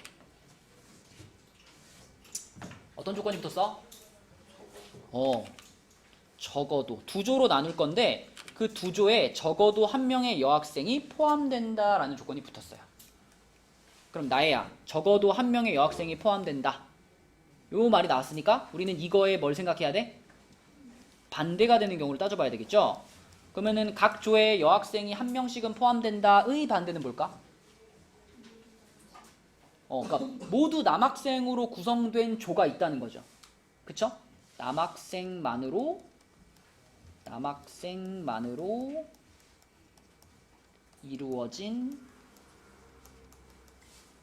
어떤 조건이 붙었어? 적어도 두 조로 나눌 건데 그 두 조에 적어도 한 명의 여학생이 포함된다라는 조건이 붙었어요. 그럼 나혜야, 적어도 한 명의 여학생이 포함된다. 요 말이 나왔으니까 우리는 이거에 뭘 생각해야 돼? 반대가 되는 경우를 따져봐야 되겠죠? 그러면은 각 조에 여학생이 한 명씩은 포함된다의 반대는 뭘까? 그러니까 모두 남학생으로 구성된 조가 있다는 거죠. 그쵸? 남학생만으로 이루어진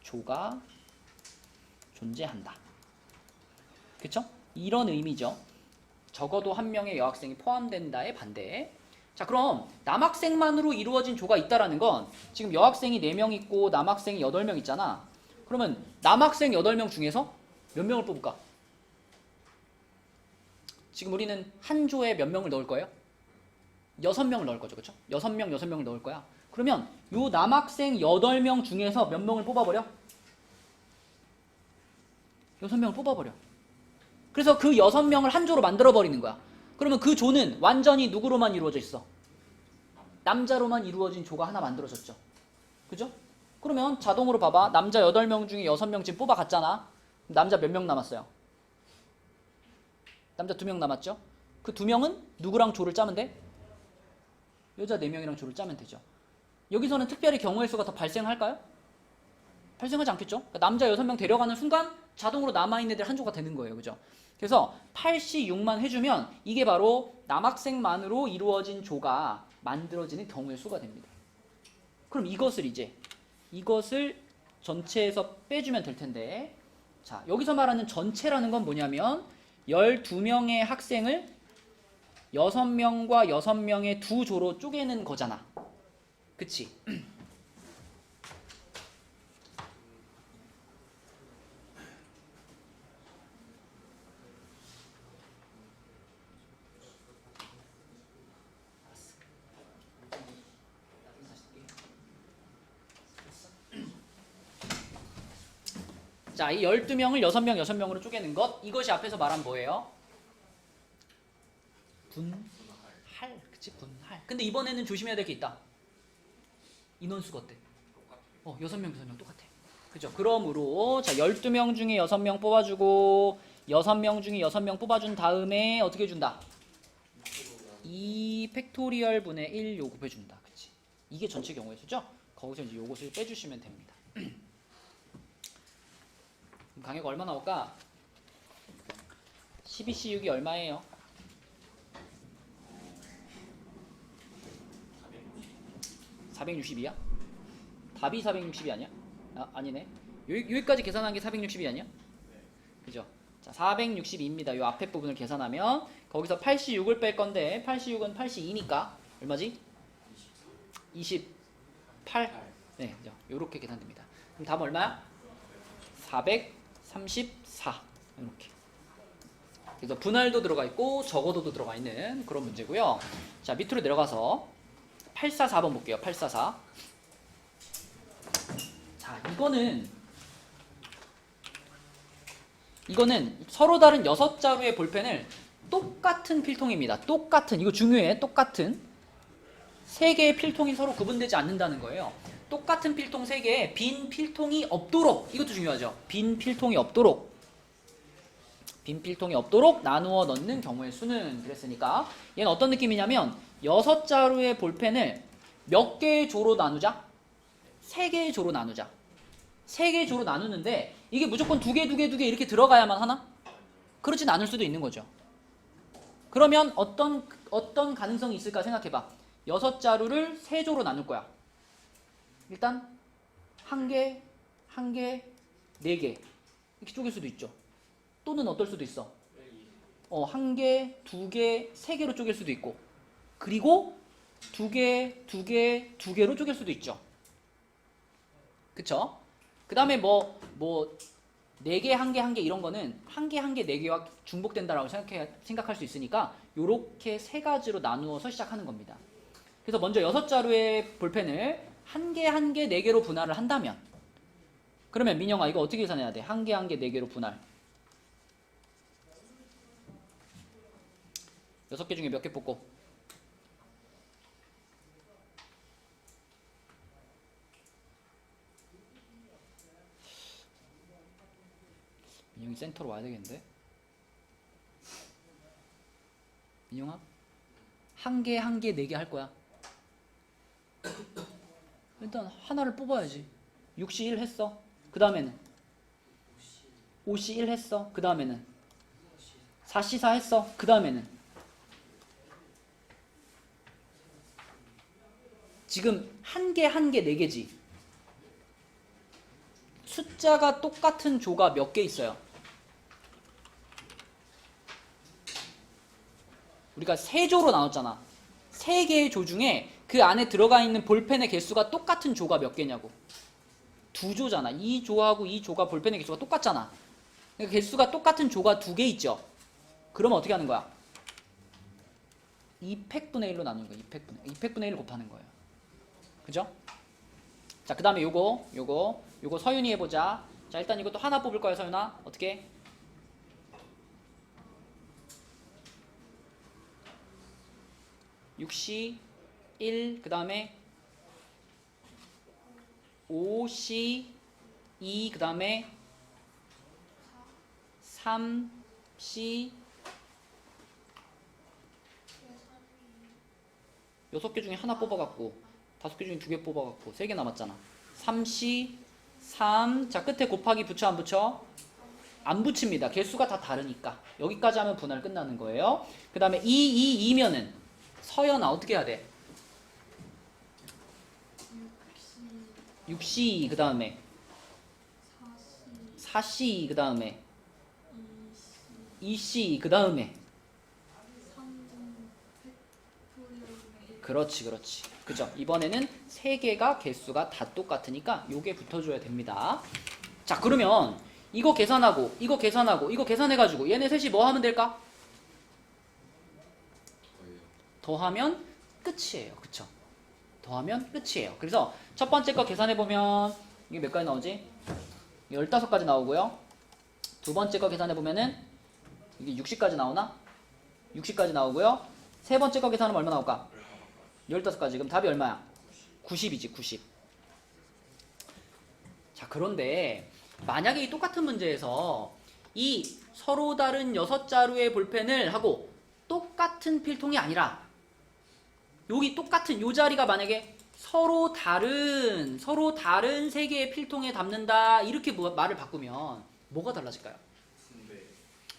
조가 존재한다. 그쵸? 이런 의미죠. 적어도 한 명의 여학생이 포함된다의 반대. 자, 그럼 남학생만으로 이루어진 조가 있다라는 건 지금 여학생이 4명 있고 남학생이 8명 있잖아. 그러면 남학생 8명 중에서 몇 명을 뽑을까? 지금 우리는 한 조에 몇 명을 넣을 거예요? 6명을 넣을 거죠. 그렇죠? 6명을 넣을 거야. 그러면 요 남학생 8명 중에서 몇 명을 뽑아버려? 6명을 뽑아버려. 그래서 그 6명을 한 조로 만들어버리는 거야. 그러면 그 조는 완전히 누구로만 이루어져 있어? 남자로만 이루어진 조가 하나 만들어졌죠. 그죠? 그러면 자동으로 봐봐. 남자 8명 중에 6명 지금 뽑아갔잖아. 남자 몇 명 남았어요? 남자 2명 남았죠? 그 2명은 누구랑 조를 짜면 돼? 여자 4명이랑 조를 짜면 되죠. 여기서는 특별히 경우의 수가 더 발생할까요? 발생하지 않겠죠? 그러니까 남자 6명 데려가는 순간 자동으로 남아있는 애들 한 조가 되는 거예요. 그죠? 그래서 86만 해주면 이게 바로 남학생만으로 이루어진 조가 만들어지는 경우의 수가 됩니다. 그럼 이것을 전체에서 빼주면 될 텐데, 자, 여기서 말하는 전체라는 건 뭐냐면 12명의 학생을 6명과 6명의 두 조로 쪼개는 거잖아. 그치? 자, 이 12명을 6명, 6명으로 쪼개는 것, 이것이 앞에서 말한 뭐예요? 분할. 그치? 분할. 근데 이번에는 조심해야 될 게 있다. 인원수가 어때? 6명, 6명 똑같아. 그죠? 그러므로 자, 12명 중에 6명 뽑아주고 6명 중에 6명 뽑아준 다음에 어떻게 해준다? 2 팩토리얼 분의 1 요곱해준다. 그치? 이게 전체 경우의 수죠? 거기서 이제 요것을 빼주시면 됩니다. 강의가 얼마 나올까? 12C6이 얼마예요? 460이야? 답이 460이 아니야? 아니네. 여기까지 계산한 게 460이 아니야? 그죠? 자, 462입니다. 요 앞에 부분을 계산하면 거기서 86을 뺄 건데 86은 82니까 얼마지? 28. 네, 그죠? 요렇게 계산됩니다. 그럼 답은 얼마야? 434. 이렇게. 그래서 분할도 들어가 있고 적어도도 들어가 있는 그런 문제고요. 자, 밑으로 내려가서 844번 볼게요. 844. 자, 이거는 서로 다른 6자루의 볼펜을 똑같은 필통입니다. 똑같은, 이거 중요해. 똑같은 3개의 필통이 서로 구분되지 않는다는 거예요. 똑같은 필통 3개에 빈 필통이 없도록, 이것도 중요하죠. 빈 필통이 없도록 나누어 넣는 경우의 수는, 그랬으니까 얘는 어떤 느낌이냐면 6자루의 볼펜을 몇 개의 조로 나누자? 3개의 조로 나누자. 3개의 조로 나누는데 이게 무조건 2개 이렇게 들어가야만 하나? 그렇진 않을 수도 있는 거죠. 그러면 어떤 가능성이 있을까 생각해봐. 6자루를 3조로 나눌 거야. 일단 한 개, 한 개, 네 개 이렇게 쪼갤 수도 있죠. 또는 어떨 수도 있어. 한 개, 두 개, 세 개로 쪼갤 수도 있고, 그리고 두 개, 두 개, 두 개로 쪼갤 수도 있죠. 그쵸? 그 다음에 네 개, 한 개, 한 개 이런 거는 한 개, 한 개, 네 개와 중복된다라고 생각할 수 있으니까 요렇게 세 가지로 나누어서 시작하는 겁니다. 그래서 먼저 6자루의 볼펜을 한 개, 한 개, 네 개로 분할을 한다면, 그러면 민영아 이거 어떻게 계산해야 돼? 한 개, 한 개, 네 개로 분할. 6개 중에 몇 개 뽑고? 민영이 센터로 와야 되겠는데? 민영아? 한 개, 한 개, 네 개 할 거야. 일단 하나를 뽑아야지. 6시 1 했어. 그 다음에는 5시 1 했어. 그 다음에는 4시 4 했어. 그 다음에는 지금 한 개, 한 개, 네 개지. 숫자가 똑같은 조가 몇 개 있어요? 우리가 세 조로 나눴잖아. 세 개의 조 중에 그 안에 들어가 있는 볼펜의 개수가 똑같은 조가 몇 개냐고. 두 조잖아. 이 조하고 이 조가 볼펜의 개수가 똑같잖아. 그러니까 개수가 똑같은 조가 두 개 있죠. 그러면 어떻게 하는 거야? 2팩분의 1로 나누는 거야. 2팩분의 1을 곱하는 거예요. 그죠? 자, 그 다음에 요거 서윤이 해보자. 자, 일단 이것도 하나 뽑을 거야, 서윤아. 어떻게? (6시) 1, 그 다음에 5시 2, 그 다음에 3시 6개 중에 하나 뽑아갖고 5개 중에 2개 뽑아갖고 3개 남았잖아. 3시 3, 자 끝에 곱하기 붙여 안 붙여? 안 붙입니다. 개수가 다 다르니까. 여기까지 하면 분할 끝나는 거예요. 그 다음에 2면은 서연아 어떻게 해야 돼? 6시 그 다음에 4시 그 다음에 2시 그 다음에 그렇지 그죠? 이번에는 3개가 개수가 다 똑같으니까 요게 붙어줘야 됩니다. 자 그러면 이거 계산하고 이거 계산하고 이거 계산해가지고 얘네 셋이 뭐 하면 될까? 더하면 끝이에요. 그쵸? 더하면 끝이에요. 그래서 첫 번째 거 계산해보면 이게 몇 가지 나오지? 15가지 나오고요. 두 번째 거 계산해보면은 이게 60까지 나오나? 60까지 나오고요. 세 번째 거 계산하면 얼마 나올까? 15가지. 그럼 답이 얼마야? 90이지 90. 자 그런데 만약에 이 똑같은 문제에서 이 서로 다른 6자루의 볼펜을 하고 똑같은 필통이 아니라 여기 똑같은 요 자리가 만약에 서로 다른 3개의 필통에 담는다 이렇게 말을 바꾸면 뭐가 달라질까요?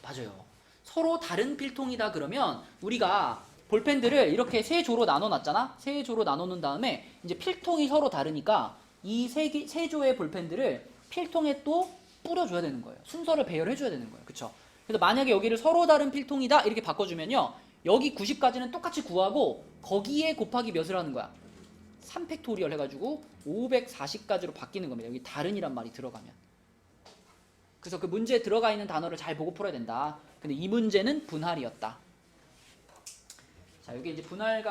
맞아요. 서로 다른 필통이다 그러면 우리가 볼펜들을 이렇게 세 조로 나눠 놨잖아. 세 조로 나눠 놓은 다음에 이제 필통이 서로 다르니까 이 세 조의 볼펜들을 필통에 또 뿌려줘야 되는 거예요. 순서를 배열해줘야 되는 거예요. 그쵸? 그래서 만약에 여기를 서로 다른 필통이다 이렇게 바꿔주면요. 여기 90까지는 똑같이 구하고 거기에 곱하기 몇을 하는 거야? 3팩토리얼 해가지고 540까지로 바뀌는 겁니다. 여기 다른이란 말이 들어가면. 그래서 그 문제에 들어가 있는 단어를 잘 보고 풀어야 된다. 근데 이 문제는 분할이었다. 자, 여기 이제 분할에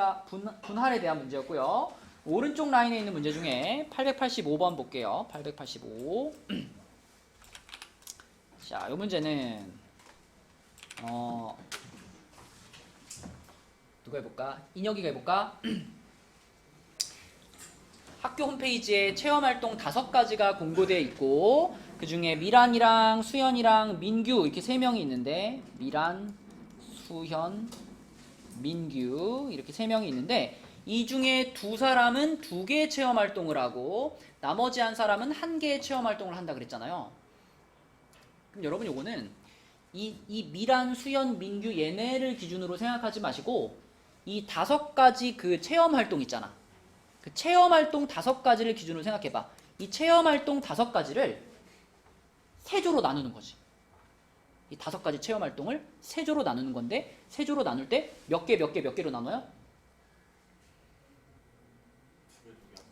대한 문제였고요. 오른쪽 라인에 있는 문제 중에 885번 볼게요. 885. 자, 이 문제는 누가 해볼까? 인혁이가 해볼까? 학교 홈페이지에 체험활동 5가지가 공고되어 있고 그 중에 미란이랑 수연이랑 민규 이렇게 3명이 있는데 미란, 수현, 민규 이렇게 3명이 있는데 이 중에 2사람은 2개의 체험활동을 하고 나머지 한 사람은 1개의 체험활동을 한다 그랬잖아요. 그럼 여러분 요거는 이 미란, 수연, 민규 얘네를 기준으로 생각하지 마시고 이 5가지 그 체험활동 있잖아. 그 체험활동 5가지를 기준으로 생각해봐. 이 체험활동 5가지를 세조로 나누는 거지. 이 5가지 체험활동을 세조로 나누는 건데 세조로 나눌 때 몇 개로 나눠요?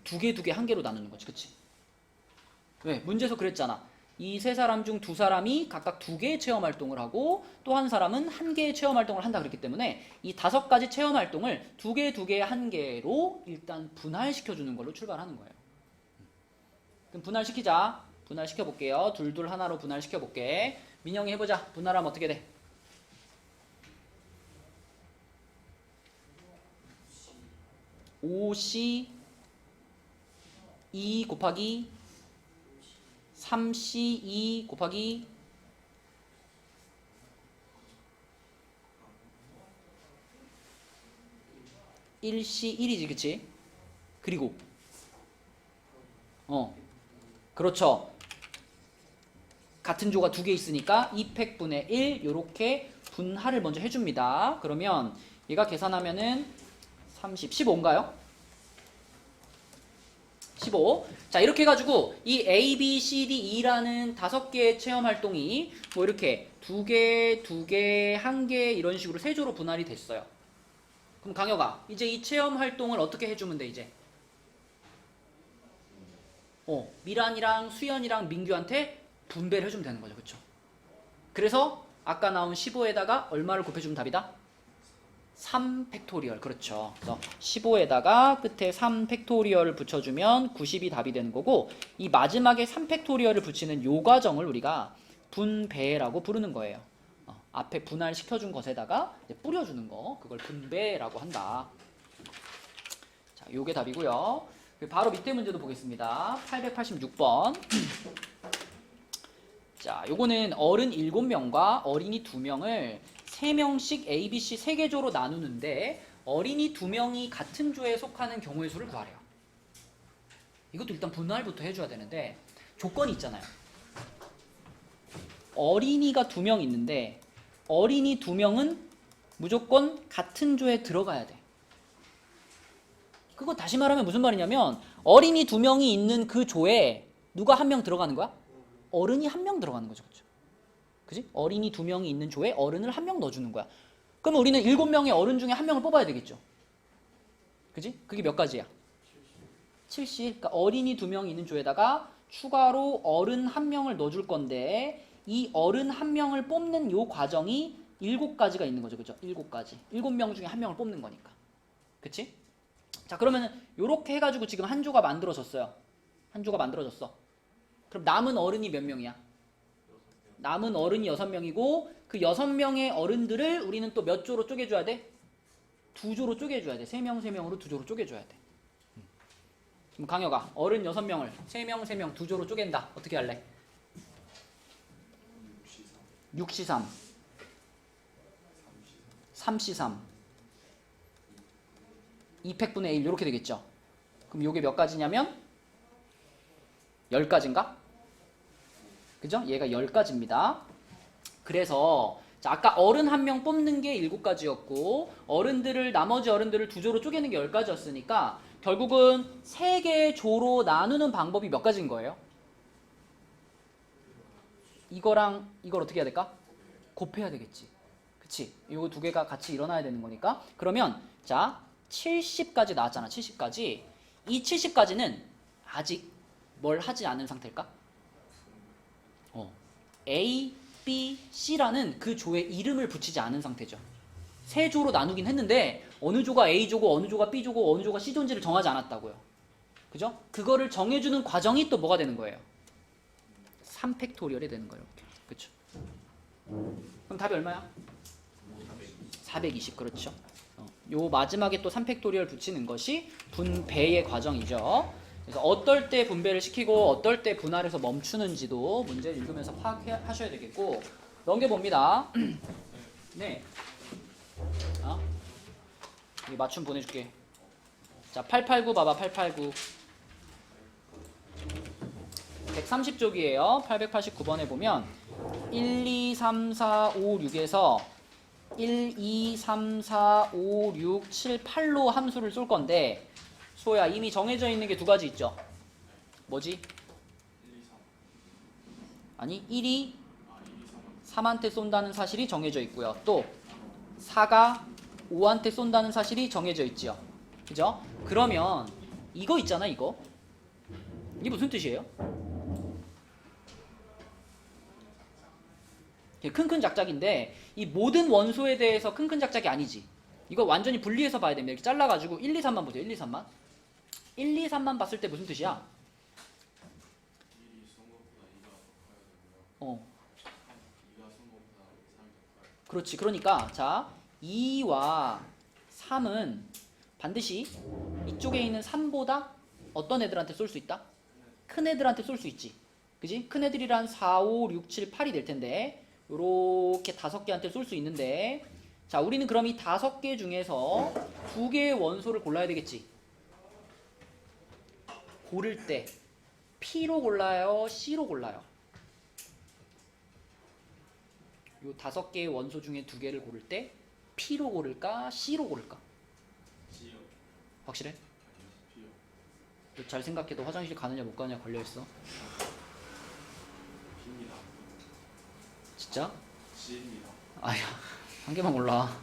2개, 1개로 나누는 거지. 그치? 왜? 문제에서 그랬잖아. 이 3사람 중 2사람이 각각 2개의 체험활동을 하고 또 한 사람은 1개의 체험활동을 한다 그랬기 때문에 이 5가지 체험활동을 2개, 1개로 일단 분할시켜주는 걸로 출발하는 거예요. 그럼 분할시키자. 분할시켜볼게요. 둘 하나로 분할시켜볼게. 민영이 해보자. 분할하면 어떻게 돼? 5C 2 곱하기 3C 2 곱하기 1C 1이지, 그치? 그리고 그렇죠. 같은 조가 2개 있으니까 2팩분의 1 요렇게 분할을 먼저 해줍니다. 그러면 얘가 계산하면은 30, 15인가요? 15. 자, 이렇게 해가지고 이 A, B, C, D, E라는 5개의 체험 활동이 뭐 이렇게 2개, 1개 이런 식으로 세조로 분할이 됐어요. 그럼 강혁아, 이제 이 체험 활동을 어떻게 해주면 돼, 이제? 미란이랑 수연이랑 민규한테 분배를 해주면 되는 거죠. 그쵸? 그래서 아까 나온 15에다가 얼마를 곱해주면 답이다? 3팩토리얼. 그렇죠. 그래서 15에다가 끝에 3팩토리얼을 붙여주면 90이 답이 되는 거고, 이 마지막에 3팩토리얼을 붙이는 요 과정을 우리가 분배라고 부르는 거예요. 앞에 분할시켜준 것에다가 이제 뿌려주는 거, 그걸 분배라고 한다. 자, 요게 답이고요. 바로 밑에 문제도 보겠습니다. 886번. 자, 요거는 어른 7명과 어린이 2명을 3명씩 A, B, C 3개 조로 나누는데 어린이 2명이 같은 조에 속하는 경우의 수를 구하래요. 이것도 일단 분할부터 해줘야 되는데 조건이 있잖아요. 어린이가 2명 있는데 어린이 2명은 무조건 같은 조에 들어가야 돼. 그거 다시 말하면 무슨 말이냐면 어린이 2명이 있는 그 조에 누가 1명 들어가는 거야? 어른이 1명 들어가는 거죠. 그렇죠? 그지? 어린이 2명이 있는 조에 어른을 1명 넣어주는 거야. 그러면 우리는 7명의 어른 중에 1명을 뽑아야 되겠죠. 그지? 그게 몇 가지야? 70. 그러니까 어린이 2명이 있는 조에다가 추가로 어른 1명을 넣어줄 건데 이 어른 1명을 뽑는 요 과정이 7가지가 있는 거죠. 그죠? 7가지. 7명 중에 1명을 뽑는 거니까. 그치? 자, 그러면은 요렇게 해가지고 지금 한 조가 만들어졌어요. 한 조가 만들어졌어. 그럼 남은 어른이 몇 명이야? 남은 어른이 6명이고 그 6명의 어른들을 우리는 또 몇 조로 쪼개줘야 돼? 2조로 쪼개줘야 돼. 3명, 3명으로 2조로 쪼개줘야 돼. 그럼 강혁아, 어른 6명을 3명, 3명 2조로 쪼갠다. 어떻게 할래? 6C3 3C3 2팩분의 1 이렇게 되겠죠. 그럼 요게 몇 가지냐면 10가지인가? 그죠? 얘가 10가지입니다. 그래서 자, 아까 어른 1명 뽑는 게 7가지였고 나머지 어른들을 2조로 쪼개는 게 10가지였으니까 결국은 3개의 조로 나누는 방법이 몇 가지인 거예요? 이거랑 이걸 어떻게 해야 될까? 곱해야 되겠지. 그치? 이거 2개가 같이 일어나야 되는 거니까. 그러면 자 70까지 나왔잖아. 70까지. 이 70까지는 아직 뭘 하지 않은 상태일까? A, B, C라는 그 조에 이름을 붙이지 않은 상태죠. 3조로 나누긴 했는데 어느 조가 A조고 어느 조가 B조고 어느 조가 C조인지를 정하지 않았다고요. 그죠? 그거를 정해주는 과정이 또 뭐가 되는 거예요? 3팩토리얼이 되는 거예요. 그렇죠? 그럼 답이 얼마야? 420. 그렇죠? 요 마지막에 또 3팩토리얼 붙이는 것이 분배의 과정이죠. 그래서 어떨 때 분배를 시키고 어떨 때 분할해서 멈추는지도 문제를 읽으면서 파악하셔야 되겠고 넘겨봅니다. 네. 여기 맞춤 보내줄게. 자, 889 봐봐. 889 130쪽이에요. 889번에 보면 1, 2, 3, 4, 5, 6에서 1, 2, 3, 4, 5, 6, 7, 8로 함수를 쏠 건데 소야 이미 정해져 있는 게 2가지 있죠. 뭐지? 아니 1이 3한테 쏜다는 사실이 정해져 있고요. 또 4가 5한테 쏜다는 사실이 정해져 있죠. 그죠? 그러면 이거 있잖아, 이거. 이게 무슨 뜻이에요? 큰큰 작작인데 이 모든 원소에 대해서 큰큰 작작이 아니지. 이거 완전히 분리해서 봐야 됩니다. 이렇게 잘라가지고 1, 2, 3만 보세요. 1, 2, 3만. 1, 2, 3만 봤을 때 무슨 뜻이야? 그렇지. 그러니까 자 2와 3은 반드시 이쪽에 있는 3보다 어떤 애들한테 쏠 수 있다? 큰 애들한테 쏠 수 있지. 그지? 큰 애들이란 4, 5, 6, 7, 8이 될 텐데 요렇게 5개한테 쏠 수 있는데 자 우리는 그럼 이 5개 중에서 2개의 원소를 골라야 되겠지. 고를 때 P로 골라요? C로 골라요? 요 5개의 원소 중에 2개를 고를 때 P로 고를까? C로 고를까? C요. 확실해? P요. 너 잘 생각해도 화장실 가느냐 못 가느냐 걸려있어. P입니다. 진짜? C입니다. 아야 한 개만 골라.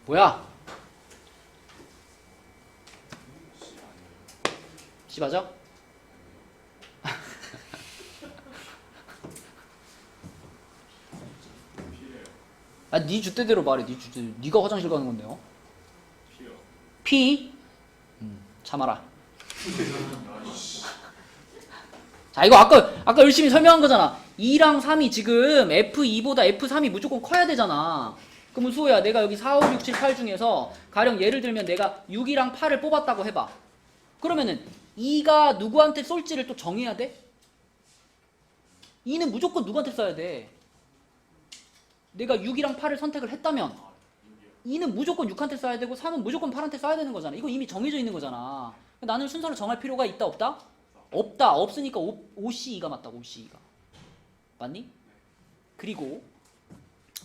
뭐야? C 아니에요. C 맞아? P래요. 아, 네 주대대로 말해. 네 주대로. 네가 화장실 가는 건데요. P요. P. 참아라. 자, 이거 아까 열심히 설명한 거잖아. 2랑 3이 지금 F2보다 F3이 무조건 커야 되잖아. 그러면 수호야, 내가 여기 4, 5, 6, 7, 8 중에서 가령 예를 들면 내가 6이랑 8을 뽑았다고 해봐. 그러면은 2가 누구한테 쏠지를 또 정해야 돼? 2는 무조건 누구한테 써야 돼? 내가 6이랑 8을 선택을 했다면 2는 무조건 6한테 써야 되고 3은 무조건 8한테 써야 되는 거잖아. 이거 이미 정해져 있는 거잖아. 나는 순서를 정할 필요가 있다 없다? 없다. 없으니까 OCE가 맞다. OCE가. 맞니? 그리고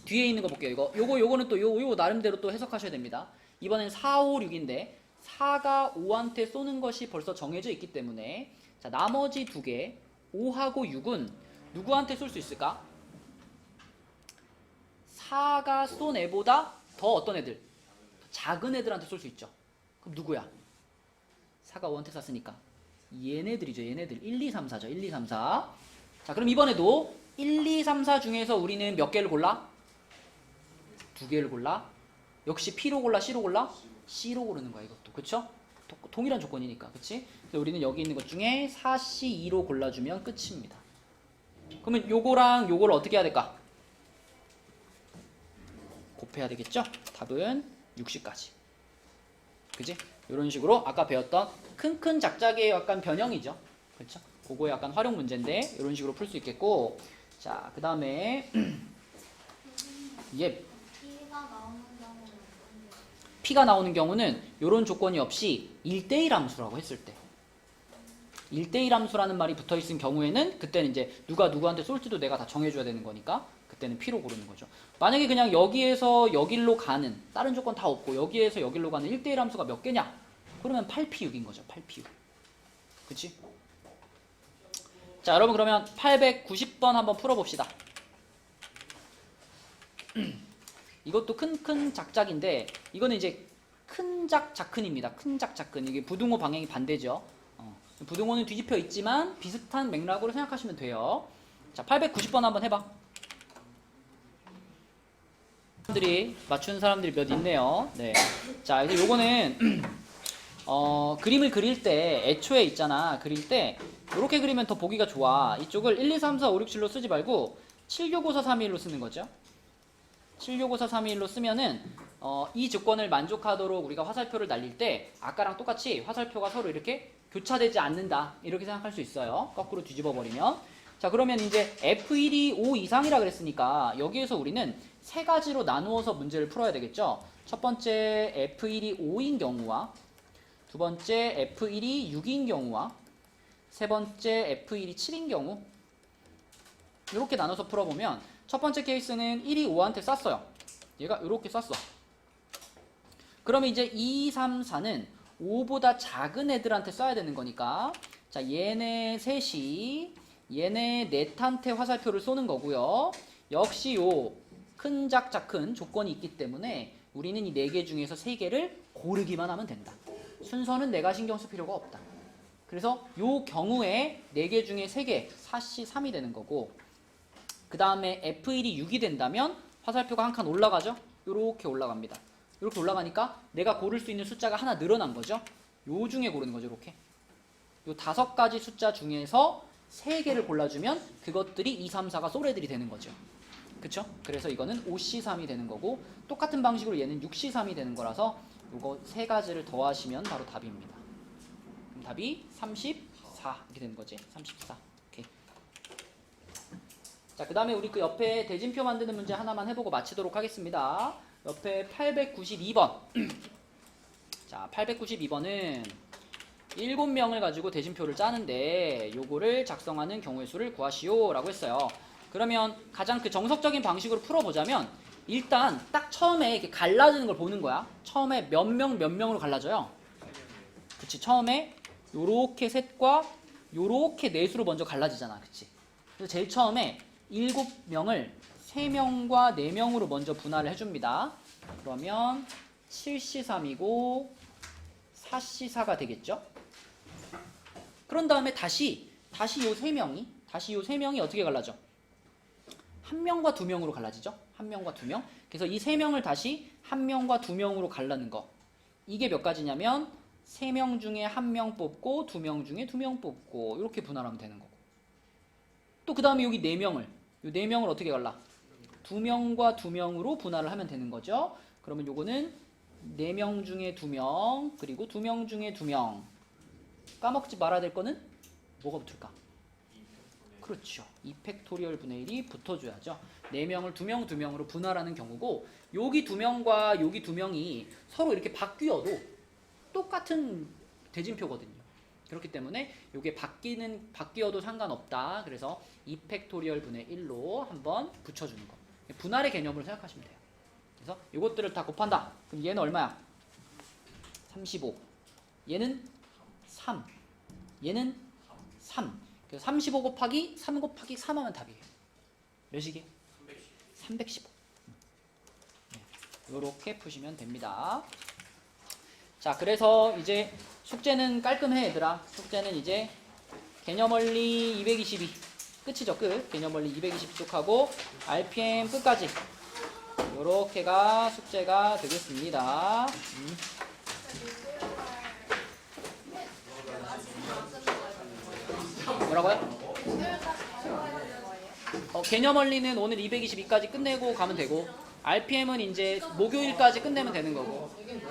뒤에 있는 거 볼게요. 요거는 또 요거 나름대로 또 해석하셔야 됩니다. 이번엔 4, 5, 6인데 4가 5한테 쏘는 것이 벌써 정해져 있기 때문에 자, 나머지 2개 5하고 6은 누구한테 쏠 수 있을까? 4가 쏜 애보다 더 어떤 애들? 작은 애들한테 쏠 수 있죠. 그럼 누구야? 4가 5한테 쐈으니까 얘네들이죠. 얘네들 1, 2, 3, 4죠. 1, 2, 3, 4. 자, 그럼 이번에도 1, 2, 3, 4 중에서 우리는 몇 개를 골라? 2개를 골라. 역시 P로 골라, C로 골라? C로 고르는 거야, 이것도. 그쵸? 동일한 조건이니까. 그치? 그래서 우리는 여기 있는 것 중에 4C, 2로 골라주면 끝입니다. 그러면 요거랑 요거를 어떻게 해야 될까? 곱해야 되겠죠? 답은 60까지. 그지? 이런 식으로 아까 배웠던 큰큰 작작의 약간 변형이죠. 그렇죠? 그거의 약간 활용 문제인데 이런 식으로 풀 수 있겠고, 자, 그 다음에 이게 P가 나오는 경우는 이런 조건이 없이 1대1 함수라고 했을 때 1대1 함수라는 말이 붙어있는 경우에는 그때는 이제 누가 누구한테 쏠지도 내가 다 정해줘야 되는 거니까 그때는 P로 고르는 거죠. 만약에 그냥 여기에서 여길로 가는 다른 조건 다 없고 여기에서 여길로 가는 1대1 함수가 몇 개냐? 그러면 8P6인 거죠. 8P6. 그치? 자, 여러분 그러면 890번 한번 풀어봅시다. 이것도 큰큰 작작인데 이거는 이제 큰작 작큰입니다. 큰작 작큰. 이게 부등호 방향이 반대죠. 부등호는 뒤집혀 있지만 비슷한 맥락으로 생각하시면 돼요. 자, 890번 한번 해봐. 사람들이 맞춘 사람들이 몇 있네요. 네. 자, 이제 요거는 그림을 그릴 때 애초에 있잖아. 그릴 때 이렇게 그리면 더 보기가 좋아. 이쪽을 1, 2, 3, 4, 5, 6, 7로 쓰지 말고 7, 6, 5, 4, 3, 2, 1로 쓰는 거죠. 7, 6, 5, 4, 3, 2, 1로 쓰면은 이 조건을 만족하도록 우리가 화살표를 날릴 때 아까랑 똑같이 화살표가 서로 이렇게 교차되지 않는다. 이렇게 생각할 수 있어요. 거꾸로 뒤집어 버리면. 자, 그러면 이제 F1이 5 이상이라 그랬으니까 여기에서 우리는 세 가지로 나누어서 문제를 풀어야 되겠죠. 첫 번째 F1이 5인 경우와 두 번째 F1이 6인 경우와 세 번째 F1이 7인 경우 이렇게 나눠서 풀어보면 첫 번째 케이스는 1이 5한테 쐈어요. 얘가 이렇게 쐈어. 그러면 이제 2, 3, 4는 5보다 작은 애들한테 쏴야 되는 거니까 자, 얘네 셋이 얘네 넷한테 화살표를 쏘는 거고요. 역시 요 큰 작자 큰 조건이 있기 때문에 우리는 이 4개 중에서 3개를 고르기만 하면 된다. 순서는 내가 신경 쓸 필요가 없다. 그래서 요 경우에 4개 중에 3개 4C 3이 되는 거고, 그 다음에 F1이 6이 된다면 화살표가 한 칸 올라가죠? 요렇게 올라갑니다. 이렇게 올라가니까 내가 고를 수 있는 숫자가 하나 늘어난 거죠. 요 중에 고르는 거죠. 이렇게 요 5가지 숫자 중에서 3개를 골라주면 그것들이 2, 3, 4가 쏠애들이 되는 거죠. 그쵸? 그래서 이거는 5C3이 되는 거고, 똑같은 방식으로 얘는 6C3이 되는 거라서 요거 3가지를 더하시면 바로 답입니다. 그럼 답이 34 이렇게 되는 거지. 34. 오케이. 자, 그 다음에 우리 그 옆에 대진표 만드는 문제 하나만 해보고 마치도록 하겠습니다. 옆에 892번. 자, 892번은 7명을 가지고 대진표를 짜는데 요거를 작성하는 경우의 수를 구하시오 라고 했어요. 그러면 가장 그 정석적인 방식으로 풀어보자면 일단 딱 처음에 이렇게 갈라지는 걸 보는 거야. 처음에 몇 명으로 갈라져요. 그치, 처음에 요렇게 셋과 요렇게 넷으로 먼저 갈라지잖아. 그치. 그래서 제일 처음에 7명을 3명과 4명으로 먼저 분할을 해줍니다. 그러면 7C3이고 4C4가 되겠죠. 그런 다음에 다시 요 3명이 어떻게 갈라져? 1명과 2명으로 갈라지죠. 1명과 2명. 그래서 이 3명을 다시 1명과 2명으로 갈라는 거. 이게 몇 가지냐면 3명 중에 1명 뽑고 2명 중에 2명 뽑고 이렇게 분할하면 되는 거고. 또 그 다음에 여기 4명을 요 4명을 어떻게 갈라? 2명과 2명으로 분할을 하면 되는 거죠. 그러면 요거는 4명 중에 2명 그리고 2명 중에 2명. 까먹지 말아야 될 거는 뭐가 붙을까? 그렇죠. 2팩토리얼 분의 1이 붙어줘야죠. 4명을 2명으로 분할하는 경우고, 여기 2명과 여기 2명이 서로 이렇게 바뀌어도 똑같은 대진표거든요. 그렇기 때문에 이게 바뀌어도 상관없다. 그래서 2팩토리얼 분의 1로 한번 붙여주는 거. 분할의 개념으로 생각하시면 돼요. 그래서 이것들을 다 곱한다. 그럼 얘는 얼마야? 35. 얘는 3. 얘는 3. 그래서 35 곱하기 3 곱하기 3 하면 답이에요. 몇이게? 315. 네, 이렇게 푸시면 됩니다. 자, 그래서 이제 숙제는 깔끔해 얘들아. 숙제는 이제 개념원리 222 끝이죠. 끝. 개념원리 222 쪽하고 RPM 끝까지 요렇게가 숙제가 되겠습니다. 뭐라고요? 개념원리는 오늘 222까지 끝내고 가면 되고, RPM은 이제 목요일까지 끝내면 되는 거고,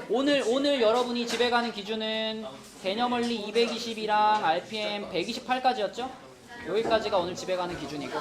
오늘 여러분이 집에 가는 기준은 개념원리 220이랑 RPM 128까지였죠? 여기까지가 오늘 집에 가는 기준이고,